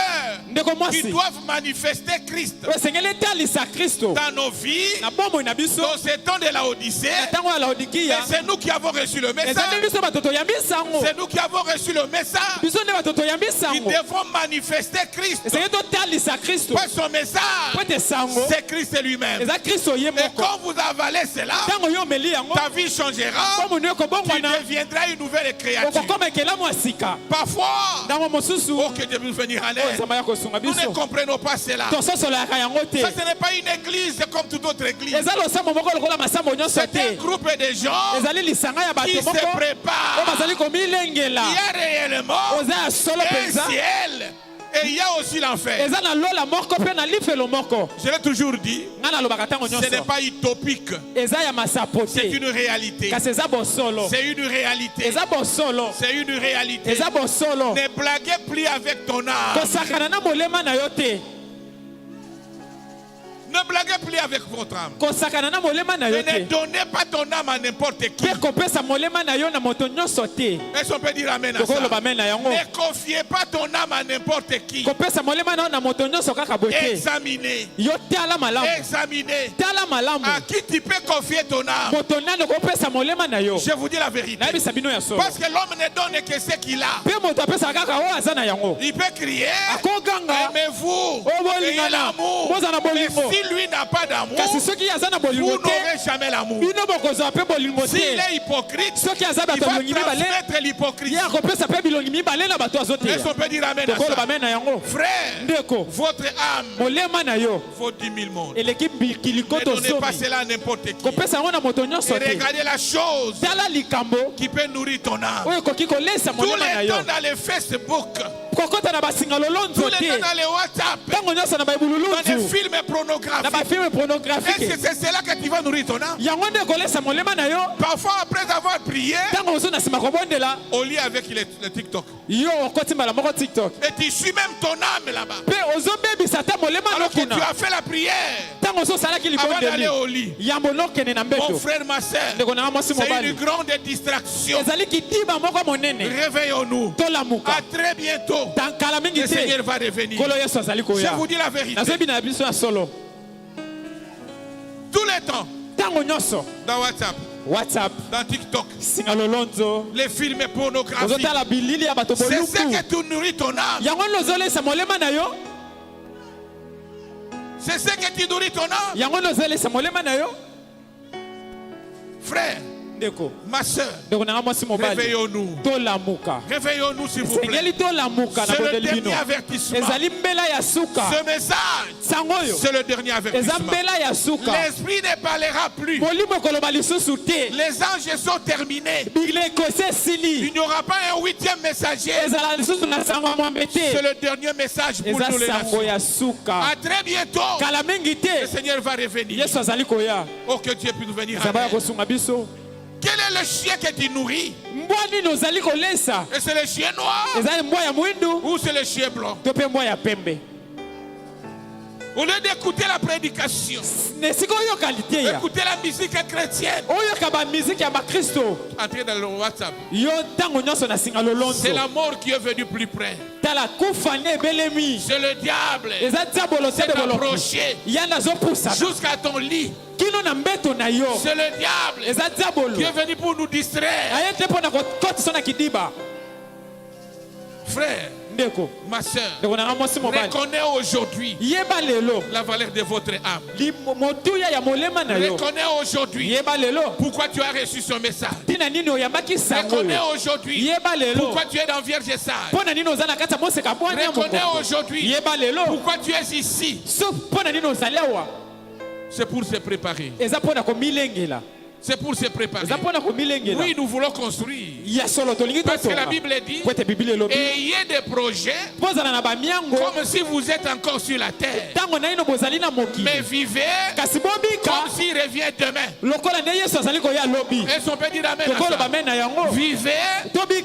qui doivent manifester Christ dans nos vies, dans ces temps de la Odyssée, c'est nous qui avons reçu le message. C'est nous qui avons reçu le message. Nous devons manifester Christ. Pas son message, c'est Christ lui-même. Et quand vous avalez cela, ta vie changera. Tu deviendras une nouvelle créature. Parfois, oh, que Dieu puisse venir en aide. Nous ne comprenons pas cela. Ça, ce n'est pas une église comme toute autre église. C'est un groupe de gens qui se préparent. Il y a réellement un ciel. Et il y a aussi l'enfer. Je l'ai toujours dit, ce n'est pas utopique. C'est une réalité. C'est une réalité. C'est une réalité. Ne blaguez plus avec ton âme. Ne blaguez plus avec votre âme. Ne donnez pas ton âme à n'importe qui. Est-ce qu'on peut dire amen à ça? Ne confiez pas ton âme à n'importe qui. Examinez. Examinez. À qui tu peux confier ton âme? Je vous dis la vérité. Parce que l'homme ne donne que ce qu'il a. Il peut crier, aimez-vous, ayez l'amour. Mais si lui n'a pas d'amour, vous n'aurez jamais l'amour. S'il est hypocrite, il va transmettre l'hypocrisie. Est-ce qu'on peut dire amen à ça? Frère, votre âme vaut 10 000 mondes. Ne donnez pas cela à n'importe qui. Et regardez la chose qui peut nourrir ton âme. Tous les temps dans les Facebook, tous les temps dans les WhatsApp, dans les films pornographiques. Est-ce que c'est cela que tu vas nourrir ton âme? Parfois, après avoir prié, au lit avec le TikTok. Et tu suis même ton âme là-bas. Alors que tu as fait la prière avant d'aller au lit. Mon frère, ma soeur, c'est une grande distraction. Réveillons-nous. À très bientôt. Le Seigneur va revenir. Je vous dis la vérité. Tous les temps, dans WhatsApp, dans TikTok, les films pornographiques, c'est ce que tu nourris ton âme. C'est ce que tu nourris ton âme. Frère, Ma soeur, réveillons-nous. Réveillons-nous s'il vous plaît. C'est le dernier avertissement. Ce message, c'est le dernier avertissement. L'esprit ne parlera plus. Les anges sont terminés. Il n'y aura pas un 8e messager. C'est le dernier message pour nous les nations. À très bientôt. Le Seigneur va revenir. Oh, que Dieu puisse nous venir. Quel est le chien que tu nourris? Et c'est le chien noir ou c'est le chien blanc? Au lieu d'écouter la prédication, écouter la musique chrétienne, entrez dans le WhatsApp. C'est la mort qui est venue plus près. C'est le diable qui s'est approché jusqu'à ton lit. C'est le diable qui est venu pour nous distraire. Frère, ma soeur, reconnais aujourd'hui la valeur de votre âme. Reconnais aujourd'hui pourquoi tu as reçu ce message. Reconnais aujourd'hui pourquoi tu es dans Vierge Sage. Reconnais aujourd'hui pourquoi tu es ici. C'est pour se préparer. C'est pour se préparer. Oui, nous voulons construire. Parce que la Bible dit, ayez des projets comme si vous êtes encore sur la terre. Mais vivez comme s'il revient demain. Est-ce qu'on peut dire amen à ça? Vivez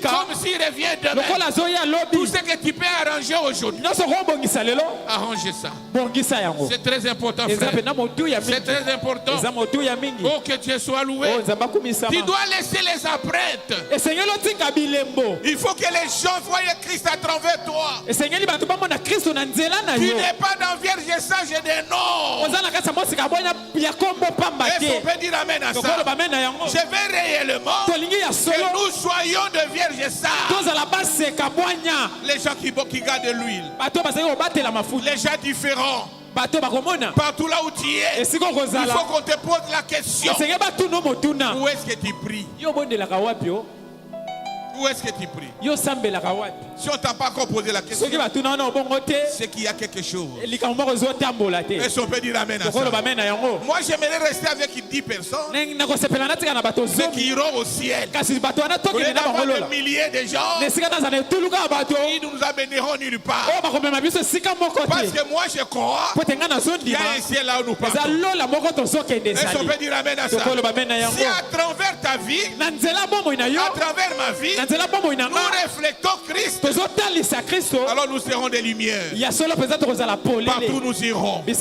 comme s'il revient demain. Tout ce que tu peux arranger aujourd'hui, arrangez ça. C'est très important, frère. C'est très important. Oh, que Dieu soit loué. Tu dois laisser les empreintes. Il faut que les gens voient Christ à travers toi. Tu n'es pas dans Vierge Sage des noms. Est-ce qu'on peut dire amen à ça? Je veux réellement que nous soyons de Vierge Sage. Les gens qui gardent l'huile. Les gens différents. Partout là où tu es, il faut qu'on te pose la question. Où est-ce que tu pries? Où est-ce que tu pries? Si on ne t'a pas encore posé la question, c'est qu'il y a quelque chose. Est-ce qu'on peut dire amen à ça? Moi j'aimerais rester avec 10 personnes, ceux qui iront au ciel. Vous n'avez pas des milliers de gens qui nous amèneront nulle part. Parce que moi je crois qu'il y a un ciel là où nous partons. Est-ce qu'on peut dire amen à ça? Si à travers ta vie, à travers ma vie, nous reflétons Christ, alors nous serons des lumières. Partout nous irons. Et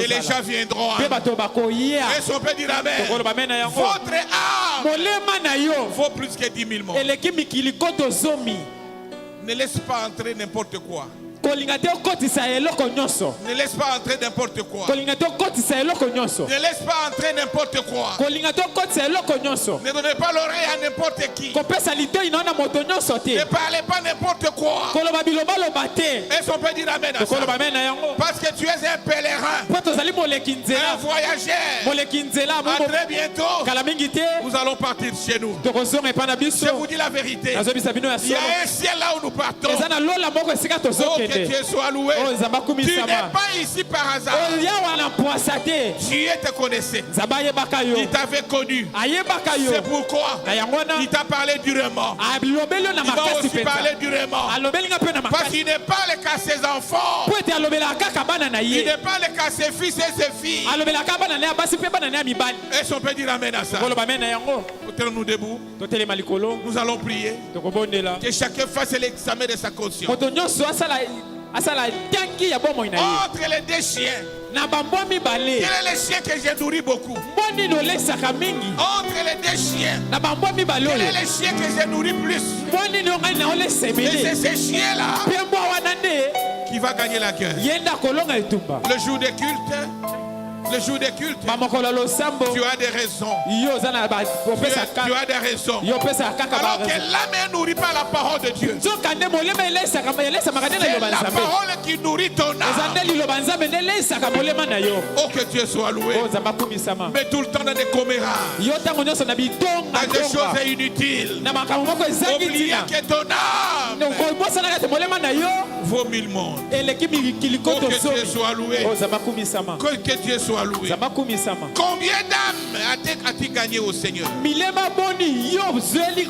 les gens viendront. Est-ce qu'on peut dire amen? Votre âme vaut plus que 10 000 morts. Ne laisse pas entrer n'importe quoi. Ne laisse pas entrer n'importe quoi. Ne laisse pas entrer n'importe quoi. Ne donnez pas l'oreille à n'importe qui. Ne parlez pas n'importe quoi. Est-ce qu'on peut dire amen à ça? Parce que tu es un pèlerin, un voyageur. À très bientôt, nous allons partir chez nous. Je vous dis la vérité. Il y a un ciel là où nous partons. Que Dieu soit loué. Tu n'es pas ici par hasard. Dieu te connaissait. Il t'avait connu. C'est pourquoi il t'a parlé durement. Il va aussi parler durement. Parce qu'il n'est pas le cas ses enfants. Il n'est pas le cas ses fils et ses filles. Est-ce qu'on peut dire amen à ça? Tenons-nous debout. Nous allons prier. Que chacun fasse l'examen de sa conscience. Entre les deux chiens, quel est le chien que j'ai nourri beaucoup? Entre les deux chiens, quel est le chien que j'ai nourri plus? Et c'est ce chien-là qui va gagner la guerre. Le jour des cultes, tu as des raisons. Tu as des raisons. Alors que l'âme ne nourrit pas la parole de Dieu. C'est la parole qui nourrit ton âme. Oh, que Dieu soit loué. Mais tout le temps dans des commérages, dans des choses inutiles, oubliez que ton âme vaut 1000 mondes. Oh, que Dieu soit loué. Que Dieu soit loué. Combien d'âmes as-tu gagné au Seigneur?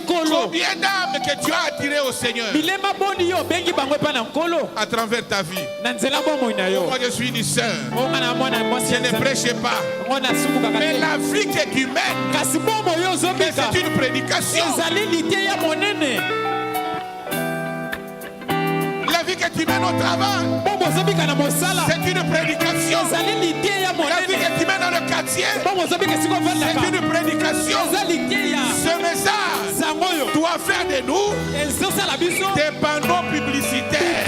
Combien d'âmes que tu as attiré au Seigneur à travers ta vie? Moi je suis une sœur, je ne prêche pas, mais la vie que tu mènes, c'est une prédication. La vie que tu mènes au travail, c'est une prédication. La vie que tu mènes dans le quartier, c'est une prédication. Ce message doit faire de nous des panneaux publicitaires.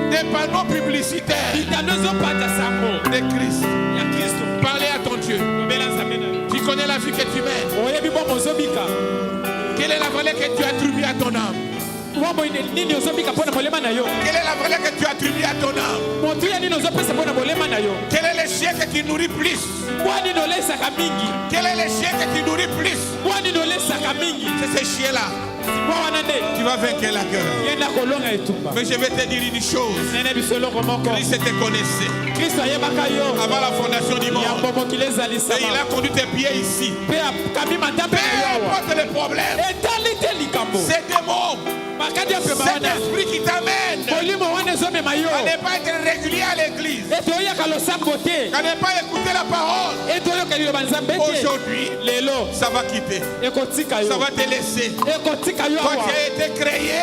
Des panneaux publicitaires de Christ. Parlez à ton Dieu. Tu connais la vie que tu mènes. Quelle est la valeur que tu attribues à ton âme? Quelle est la valeur que tu attribues à ton âme? Quel est le chien que tu nourris plus? Quel est le chien que tu nourris plus? C'est ce chien-là. Tu vas vaincre la guerre. Mais je vais te dire une chose. Christ te connaissait avant la fondation du monde. Et il a conduit tes pieds ici. Peu importe le problème, c'est des mots. C'est l'esprit qui t'amène à ne pas être régulier à l'église, à ne pas écouter la parole. Aujourd'hui, ça va quitter, ça va te laisser. Toi qui as été créé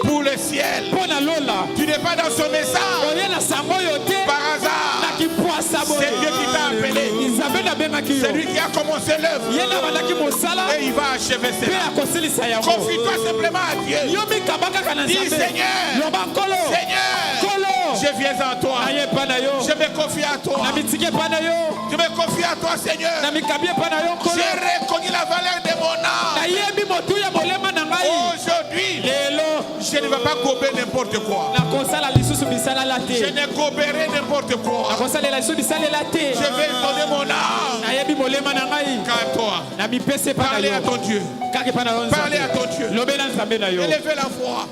pour le ciel, tu n'es pas dans ce message par hasard. C'est Dieu qui t'a appelé. C'est lui qui a commencé l'œuvre et il va achever cela. Confie-toi simplement à Dieu. Dis Seigneur, je viens à toi. Je me confie à toi. Je me confie à toi, Seigneur. J'ai reconnu la valeur de mon âme. Aujourd'hui, je ne vais pas gober n'importe quoi. Je ne goberai n'importe quoi. Je vais donner mon âme qu'à toi. Parlez à ton Dieu. Parlez à ton Dieu. Élevez la voix.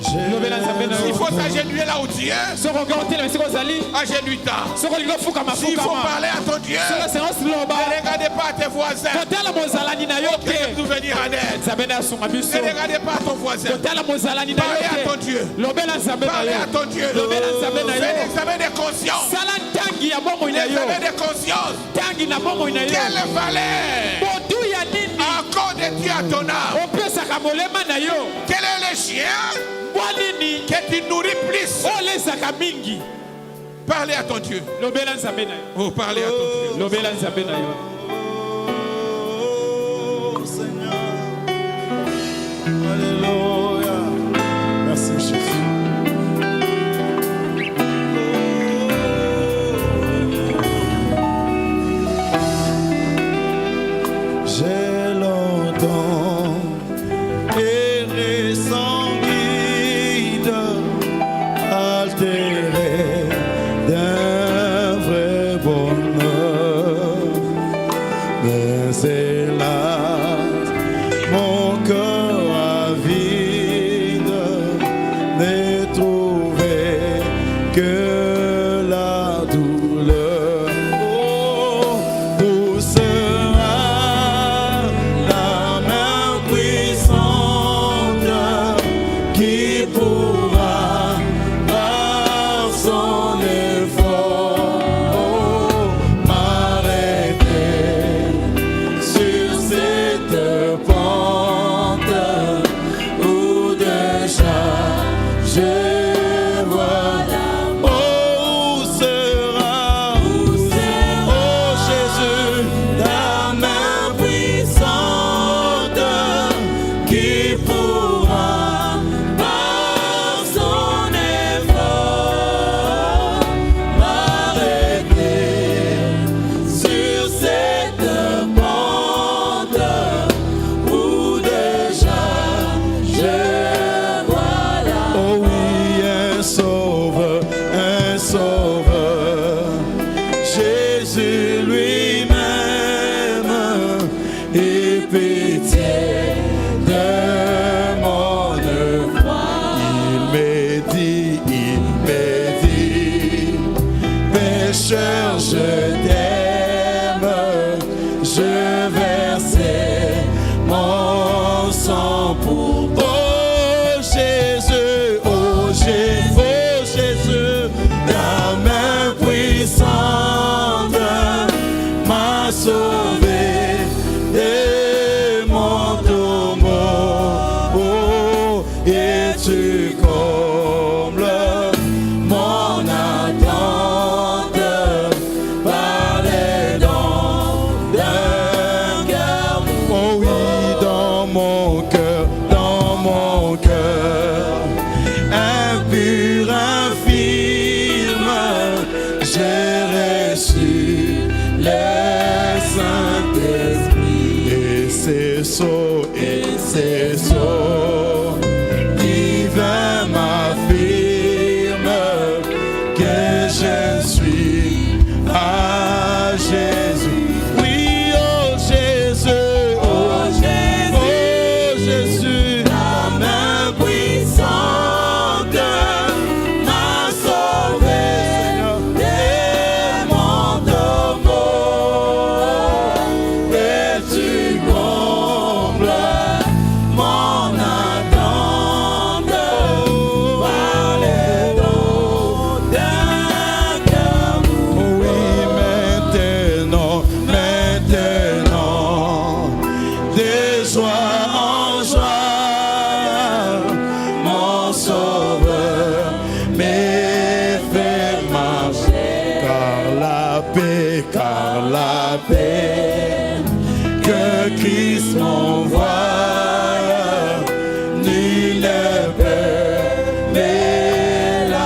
Il faut s'agenouiller là où tu es. Agenouille-toi. S'il faut parler à ton Dieu, ne regardez pas à tes voisins. Aucun nous venir en aide. Ne regardez pas à ton voisin. Parlez à ton Dieu. Parlez à ton Dieu. Fais l'examen de conscience. L'examen de conscience. Quelle valeur accorde-tu à ton âme? Quel est le chien que tu nourris plus? Parlez à ton Dieu. Oh, parlez à ton Dieu. Oh, Seigneur. Alléluia. Merci, Jésus. J'ai longtemps erré sans guide, altéré d'un vrai bonheur. Jésus lui-même ait pitié de mon foi. Il me dit, pécheur, je t'aime, je versais mon sang pour toi. Oh Jésus, ta main puissante m'a sauvé de mon tombeau. Oh, et tu combles mon attente par les dons d'un cœur. Oh oui, dans mon cœur, impur, infirme, j'ai reçu le Saint-Esprit. Et c'est sceaux divin m'affirme que je suis à Jésus. Oui, oh Jésus, ta main puissante m'a sauvé de mon tombeau. Et tu combles mon attente par les dons d'un cœur. Oui, maintenant, de joie en joie, mon sauveur m'est fait marcher. Car la paix que Christ m'envoie, nul ne peut m'élargir.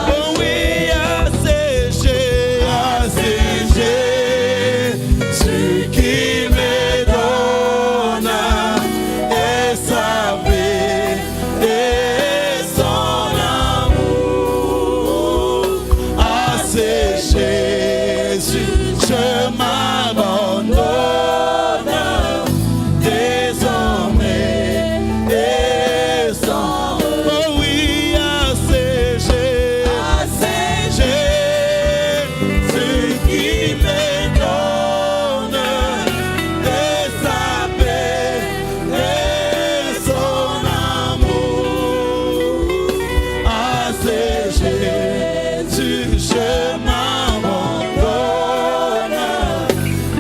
Oh oui, asséger ce qu'il me donne et sa paix et son amour. Asséger je m'abandonne désormais et sans. Oh oui, asséger ce qui me donne et sa paix et son amour. Asséger je m'abandonne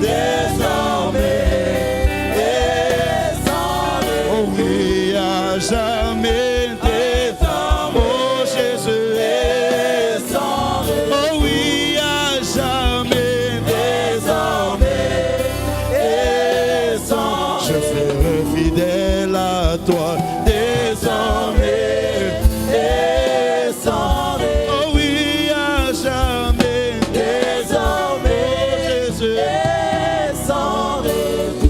désormais et sans. Oh oui, à jamais désormais. Oh Jésus et sans. Oh oui, à jamais désormais et sans. Je serai fidèle à toi désormais et sans. Oh oui, à jamais désormais Jésus et sans retour.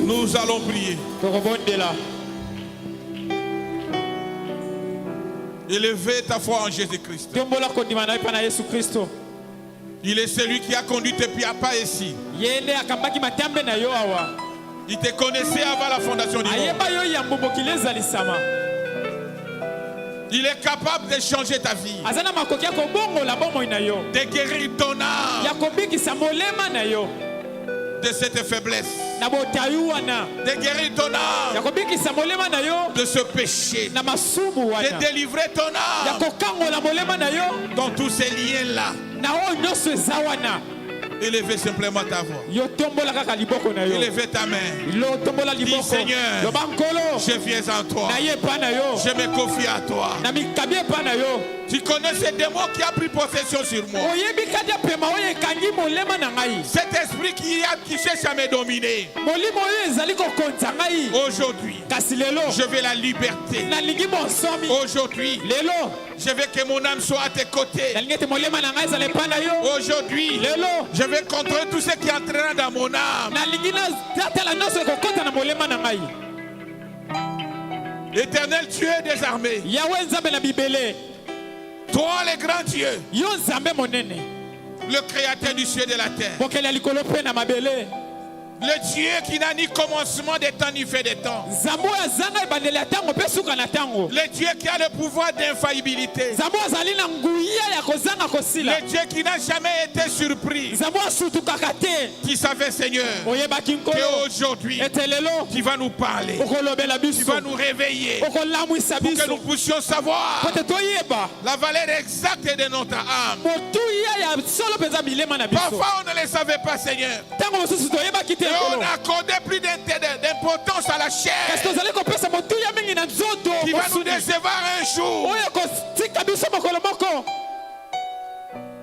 Nous allons prier. Élevez ta foi en Jésus-Christ. Il est celui qui a conduit tes pieds à pas ici. Il te connaissait avant la fondation du monde. Il est capable de changer ta vie, de guérir ton âme de cette faiblesse, de guérir ton âme de ce péché, de délivrer ton âme dans tous ces liens-là. Élevez simplement ta voix. Élevez ta main. Dis Seigneur, je viens en toi. Je me confie à toi. Tu connais ce démon qui a pris possession sur moi. Cet esprit qui cherche à me dominer. Aujourd'hui, je veux la liberté. Aujourd'hui, je veux que mon âme soit à tes côtés. Aujourd'hui, je vais contrôler tout ce qui entrera dans mon âme. Éternel Dieu des armées, toi le grand Dieu, Le créateur du ciel et de la terre. mokeli ya likolo mpe na mabele. Le Dieu qui n'a ni commencement des temps ni fin des temps. Nzambe azanga ebandeli ya ntango mpe suka na ntango. Le Dieu qui a le pouvoir d'infaillibilité. Nzambe azali na nguya ya kozanga kosila. Le Dieu qui n'a jamais été surpris. Nzambe asutukaka te. Qui savait, Seigneur, oyebaki nkolo qu'aujourd'hui ete lelo tu vas nous parler, okolobela tu biso, vas nous réveiller okolamwisa pour que biso nous puissions savoir pote toyeba la valeur exacte de notre âme. motuya ya solo mpenza milema na biso. Parfois on ne le savait pas, Seigneur. ntango mosusu toyebaki te Et on nkolo accordait plus d'importance à la kasi chair tozali kopesa motuya mingi na nzoto qui va nous mosuni décevoir un jour. oyo kotika biso mokolo moko.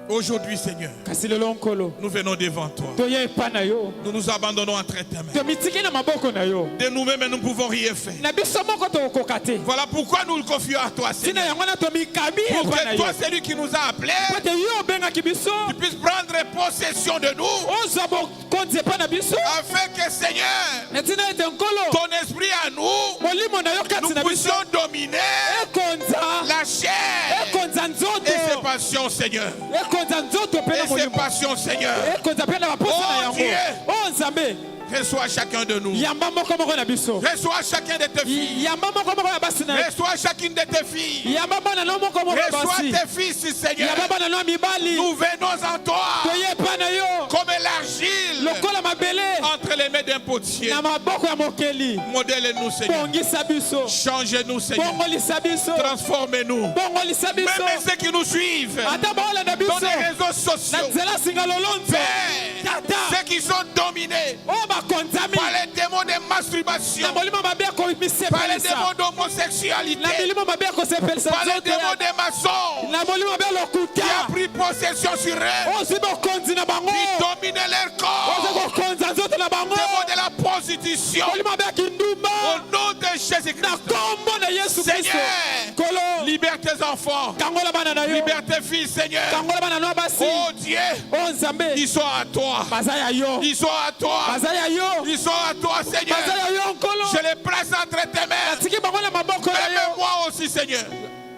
Aujourd'hui, Seigneur, kasi lelo nkolo nous venons devant toi. toye epa na yo, Nous nous abandonnons entre tes mains. tomitiki na maboko na yo, De nous-mêmes, nous ne pouvons rien faire. na biso moko tokokoka te. Voilà pourquoi nous le confions à toi, tina Seigneur. yango na tomikabi Pour epa na que yo toi, celui qui nous a appelés, pote yo obengaki biso tu puisses prendre possession de nous, ozwa bokonzi epa na biso afin que, Seigneur, na ntina ete nkolo ton esprit à nous, molimo na yo kati nous na biso puissions dominer ekonza la chair ekonza et nzoto ses passions, Seigneur. ekonza nzoto mpe Et na ses molimo passions, Seigneur. ekonza mpe na baposa na Oh, yango. Dieu. o nzambe Reçois chacun de nous. yamba moko moko na biso, Reçois chacun de tes filles. yamba moko moko ya basi na Reçois chacune de tes filles. yamba bana no moko moko ya Reçois basi, tes fils, Seigneur. yamba bana no ya mibali. Nous venons en toi toye epa na yo comme l'argile lokola mabele entre les mains d'un potier. na maboko ya mokeli. Modèle-nous, Seigneur. bongisa biso, Changez-nous, Seigneur. bongolisa biso, Transformez-nous. bongolisa biso Même ceux qui nous suivent ata baolanda dans biso les réseaux na sociaux. nzela singa lolonzo Père, tata ceux qui sont dominés oyo bakonzami par les démons de masturbation, na molimo mabe ya par les komisepelisa, démons d'homosexualité, na milimo mabe ya kosepelisa par les nzoto démons ya- des maçons na molimo mabe ya qui a lokuta pris possession sur eux, ozwi bokonzi na bango, qui dominent leur ozwi corps, kokonza nzoto na bango, démons de la prostitution. molimo mabe ya kindumba Au nom de na Jésus-Christ, kombo na yesu kristo. Seigneur, kolo libère tes enfants, kangola bana na yo, libère tes filles, Seigneur. kangola bana no ya basi, Oh Dieu, o nzambe ils sont à toi, baza ya yo, ils sont à toi, baza ya yo, ils sont à toi, baza Seigneur. ya yo nkolo, Je les place entre tes mains. natiki bango na maboko na Même yo, moi aussi, Seigneur.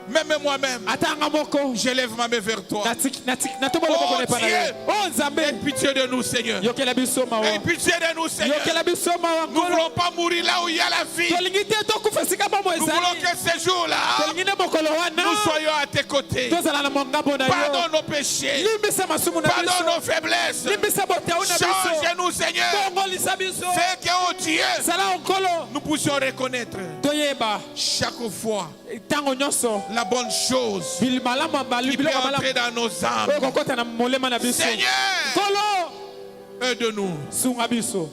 Même moi-même. ata nga moko J'élève ma main vers toi. natomba Oh, maboko na epa na yo. Dieu. O nzambe Aie pitié de nous, Seigneur. yokela biso mawa, Aie pitié de nous, Seigneur. yokela biso mawa Nous ne nkolo. voulons pas mourir là où il y a la vie. tolingi te tokufa esika bomo Nous voulons ezali, que ces jours-là, tolingi nde mokolo wana nous soyons à tes côtés. tozala na mongambo na yo, Pardonne nos péchés. limbisa masumu na Pardonne nos biso, faiblesses. limbisa botau na biso, Change-nous, Seigneur. bongolisa biso, Fais que, oh Dieu, sala nkolo nous puissions reconnaître toyeba chaque fois ntango nyonso la bonne chose malamu qui peut biloko entrer malamu dans nos oyo âmes. kokota na molema na biso. Seigneur, nkolo aide-nous. sunga biso,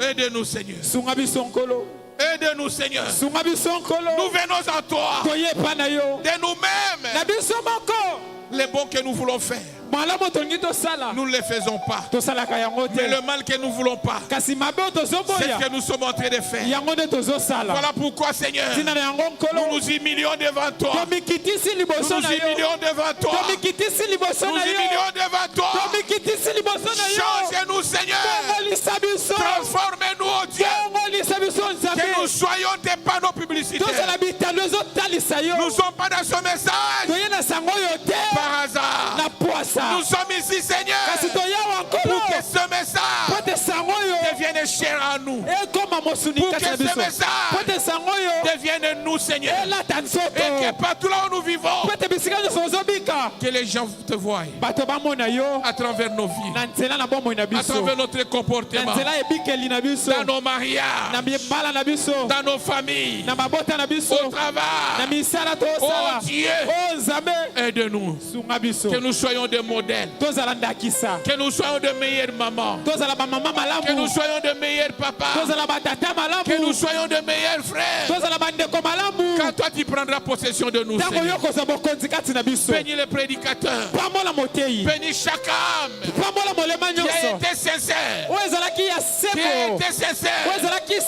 Aide-nous, Seigneur. sunga biso nkolo, Aide-nous, Seigneur. sunga biso Nous nkolo, venons à toi toye epa na yo, de nous-mêmes. na biso moko Les bons que nous voulons faire, malamu tolingi tosala nous ne les faisons pas. tosalaka yango Mais te, le mal que nous ne voulons pas, kasi mabe oyo c'est ce tozoboya que nous sommes en train de faire. yango nde tozosala. Voilà pourquoi, Seigneur, ntina na yango nous nkolo nous humilions devant toi. tomikitisi Nous liboso nous na yo, humilions devant toi. tomikitisi liboso Nous na nous yo, humilions devant toi. tomikitisi liboso na yo, Change-nous, Seigneur. bongolisa biso, Transforme-nous, oh Dieu. bongolisa biso Que nzambe, nous soyons des panneaux publicitaires. tozala bitando ezotalisa yo, Nous ne sommes pas dans ce message toye na sango oyo te par hasard. na poasa, Nous sommes ici, Seigneur, kasi toyawa pour nkolo que ce message po te sango oyo devienne cher à nous. ekoma mosuni Pour kati na que ce biso, message po te sango oyo devienne nous, Seigneur. elata Et nzoto, que partout là où nous vivons, po te bisika nyonso ozobika que les gens te voient bato bamona yo à travers nos vies, na nzela na bomoi na à biso, travers notre na comportement, nzela ebikeli na biso, dans nos na mariages, mibala na biso, dans nos familles, na mabota na biso, au na travail. misala Oh tosala. Dieu, O nzambe aide-nous. sunga biso, Que nous soyons des modèles. tozala ndakisa, Que nous soyons de meilleures mamans. tozala bamama Que nous malamu, soyons de meilleurs papas. tozala batata Que nous malamu, soyons de meilleurs frères. tozala bandeko malamu. Quand toi tu prendras possession de nous, ntango Seigneur. yo kozwa bokonzi kati na biso, Bénis les prédicateurs. pambola motei, Bénis chaque âme pambola molema qui a nyonso été sincère. oyo ezalaki ya Qui a seko, été oyo sincère. ezalaki Qui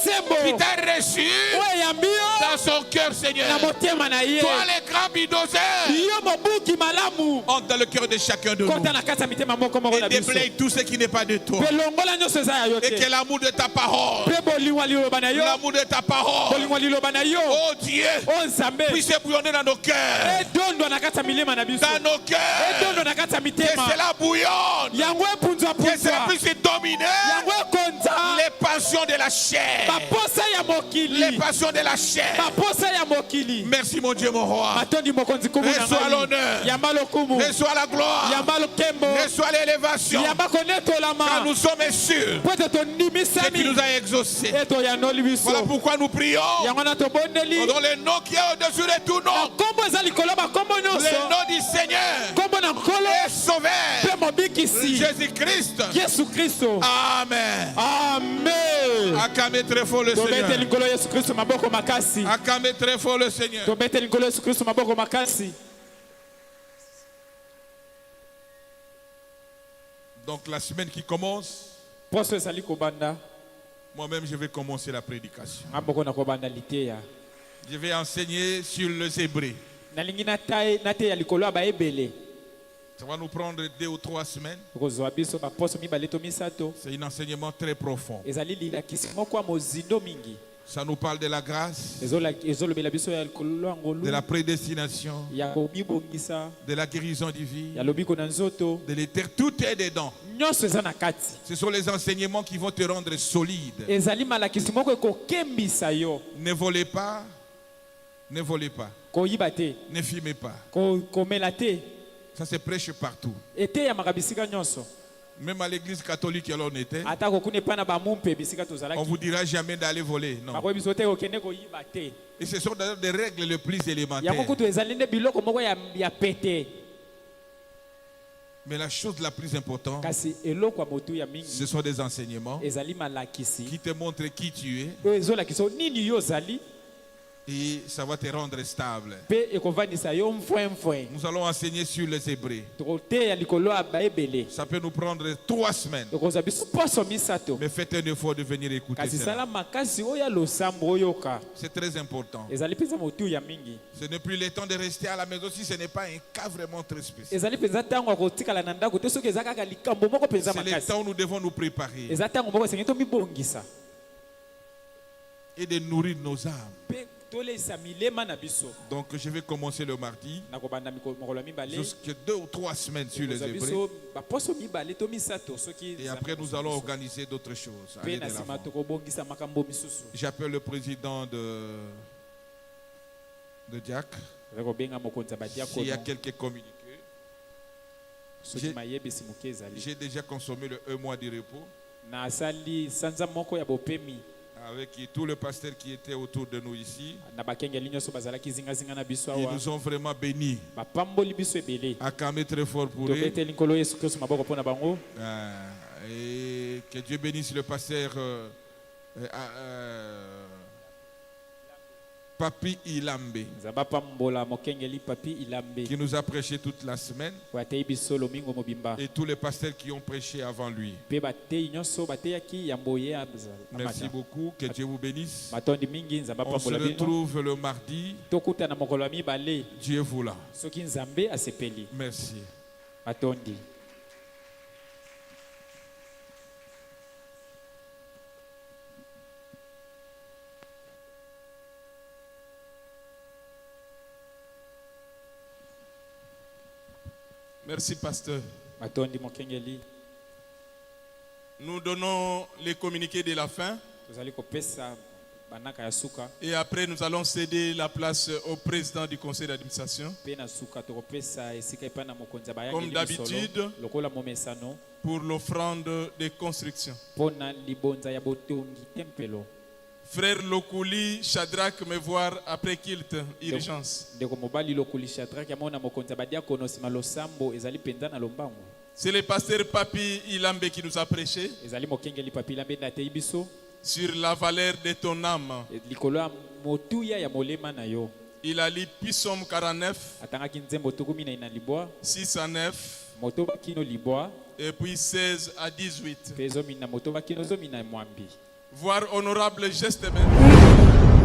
qui t'a reçu dans son cœur, Seigneur. Toi, les grands bidoseurs, entre dans le cœur de chacun de nous et déblaye tout ce qui n'est pas de toi. Et que l'amour de ta parole, l'amour de ta parole, oh Dieu, puisse bouillonner dans nos cœurs. Dans nos cœurs, que cela bouillonne, que cela puisse dominer les passions de la chair. Les passions de la chair. Merci mon Dieu, mon roi. Reçois l'honneur, reçois la gloire, reçois l'élévation, car nous sommes sûrs que tu nous as exaucés. Voilà pourquoi nous prions dans le nom qui est au-dessus de tout nom, le nom du Seigneur et Sauveur Jésus-Christ. Amen. Amen. Acclamez très fort le Seigneur. Acclamez très fort le Seigneur. Donc la semaine qui commence, moi-même je vais commencer la prédication. Je vais enseigner sur les Hébreux. Ça va nous prendre 2 ou 3 semaines. C'est un enseignement très profond. Ça nous parle de la grâce, de la prédestination, de la guérison divine, de l'éternité. Tout est dedans. Ce sont les enseignements qui vont te rendre solide. Ne volez pas. Ne volez pas. Ne fumez pas. Ça se prêche partout. Même à l'église catholique, alors on était. On vous dira jamais d'aller voler. Non. Et ce sont d'ailleurs des règles les plus élémentaires. Mais la chose la plus importante, ce sont des enseignements qui te montrent qui tu es. Et ça va te rendre stable. Nous allons enseigner sur les Hébreux. Ça peut nous prendre 3 semaines. Mais faites un effort de venir écouter cela. C'est très important. Ce n'est plus le temps de rester à la maison si ce n'est pas un cas vraiment très spécial. C'est le temps où nous devons nous préparer et de nourrir nos âmes. Donc je vais commencer le mardi jusqu'à 2 ou 3 semaines sur les Hébreux. Et après nous allons organiser d'autres choses. J'appelle le président de Diac. S'il y a quelques communiqués. J'ai déjà consommé le 1 mois de repos avec tous les pasteurs qui étaient autour de nous ici. Ils nous ont vraiment bénis. Acclamez très fort pour eux. Et que Dieu bénisse le pasteur Papi Ilambe, qui nous a prêché toute la semaine, et tous les pasteurs qui ont prêché avant lui. Merci beaucoup, que Dieu vous bénisse. On se retrouve le mardi. Dieu vous là. Merci. Merci, pasteur. Nous donnons les communiqués de la fin. Et après, nous allons céder la place au président du conseil d'administration. Comme d'habitude, pour l'offrande de construction. Frère Lokuli, Shadrach me voir après kilt, urgence. C'est le pasteur Papi Ilambe qui nous a prêché sur la valeur de ton âme. Il a lu Psaume 49, 6 à 9, et puis 16 à 18. Voir honorable geste même.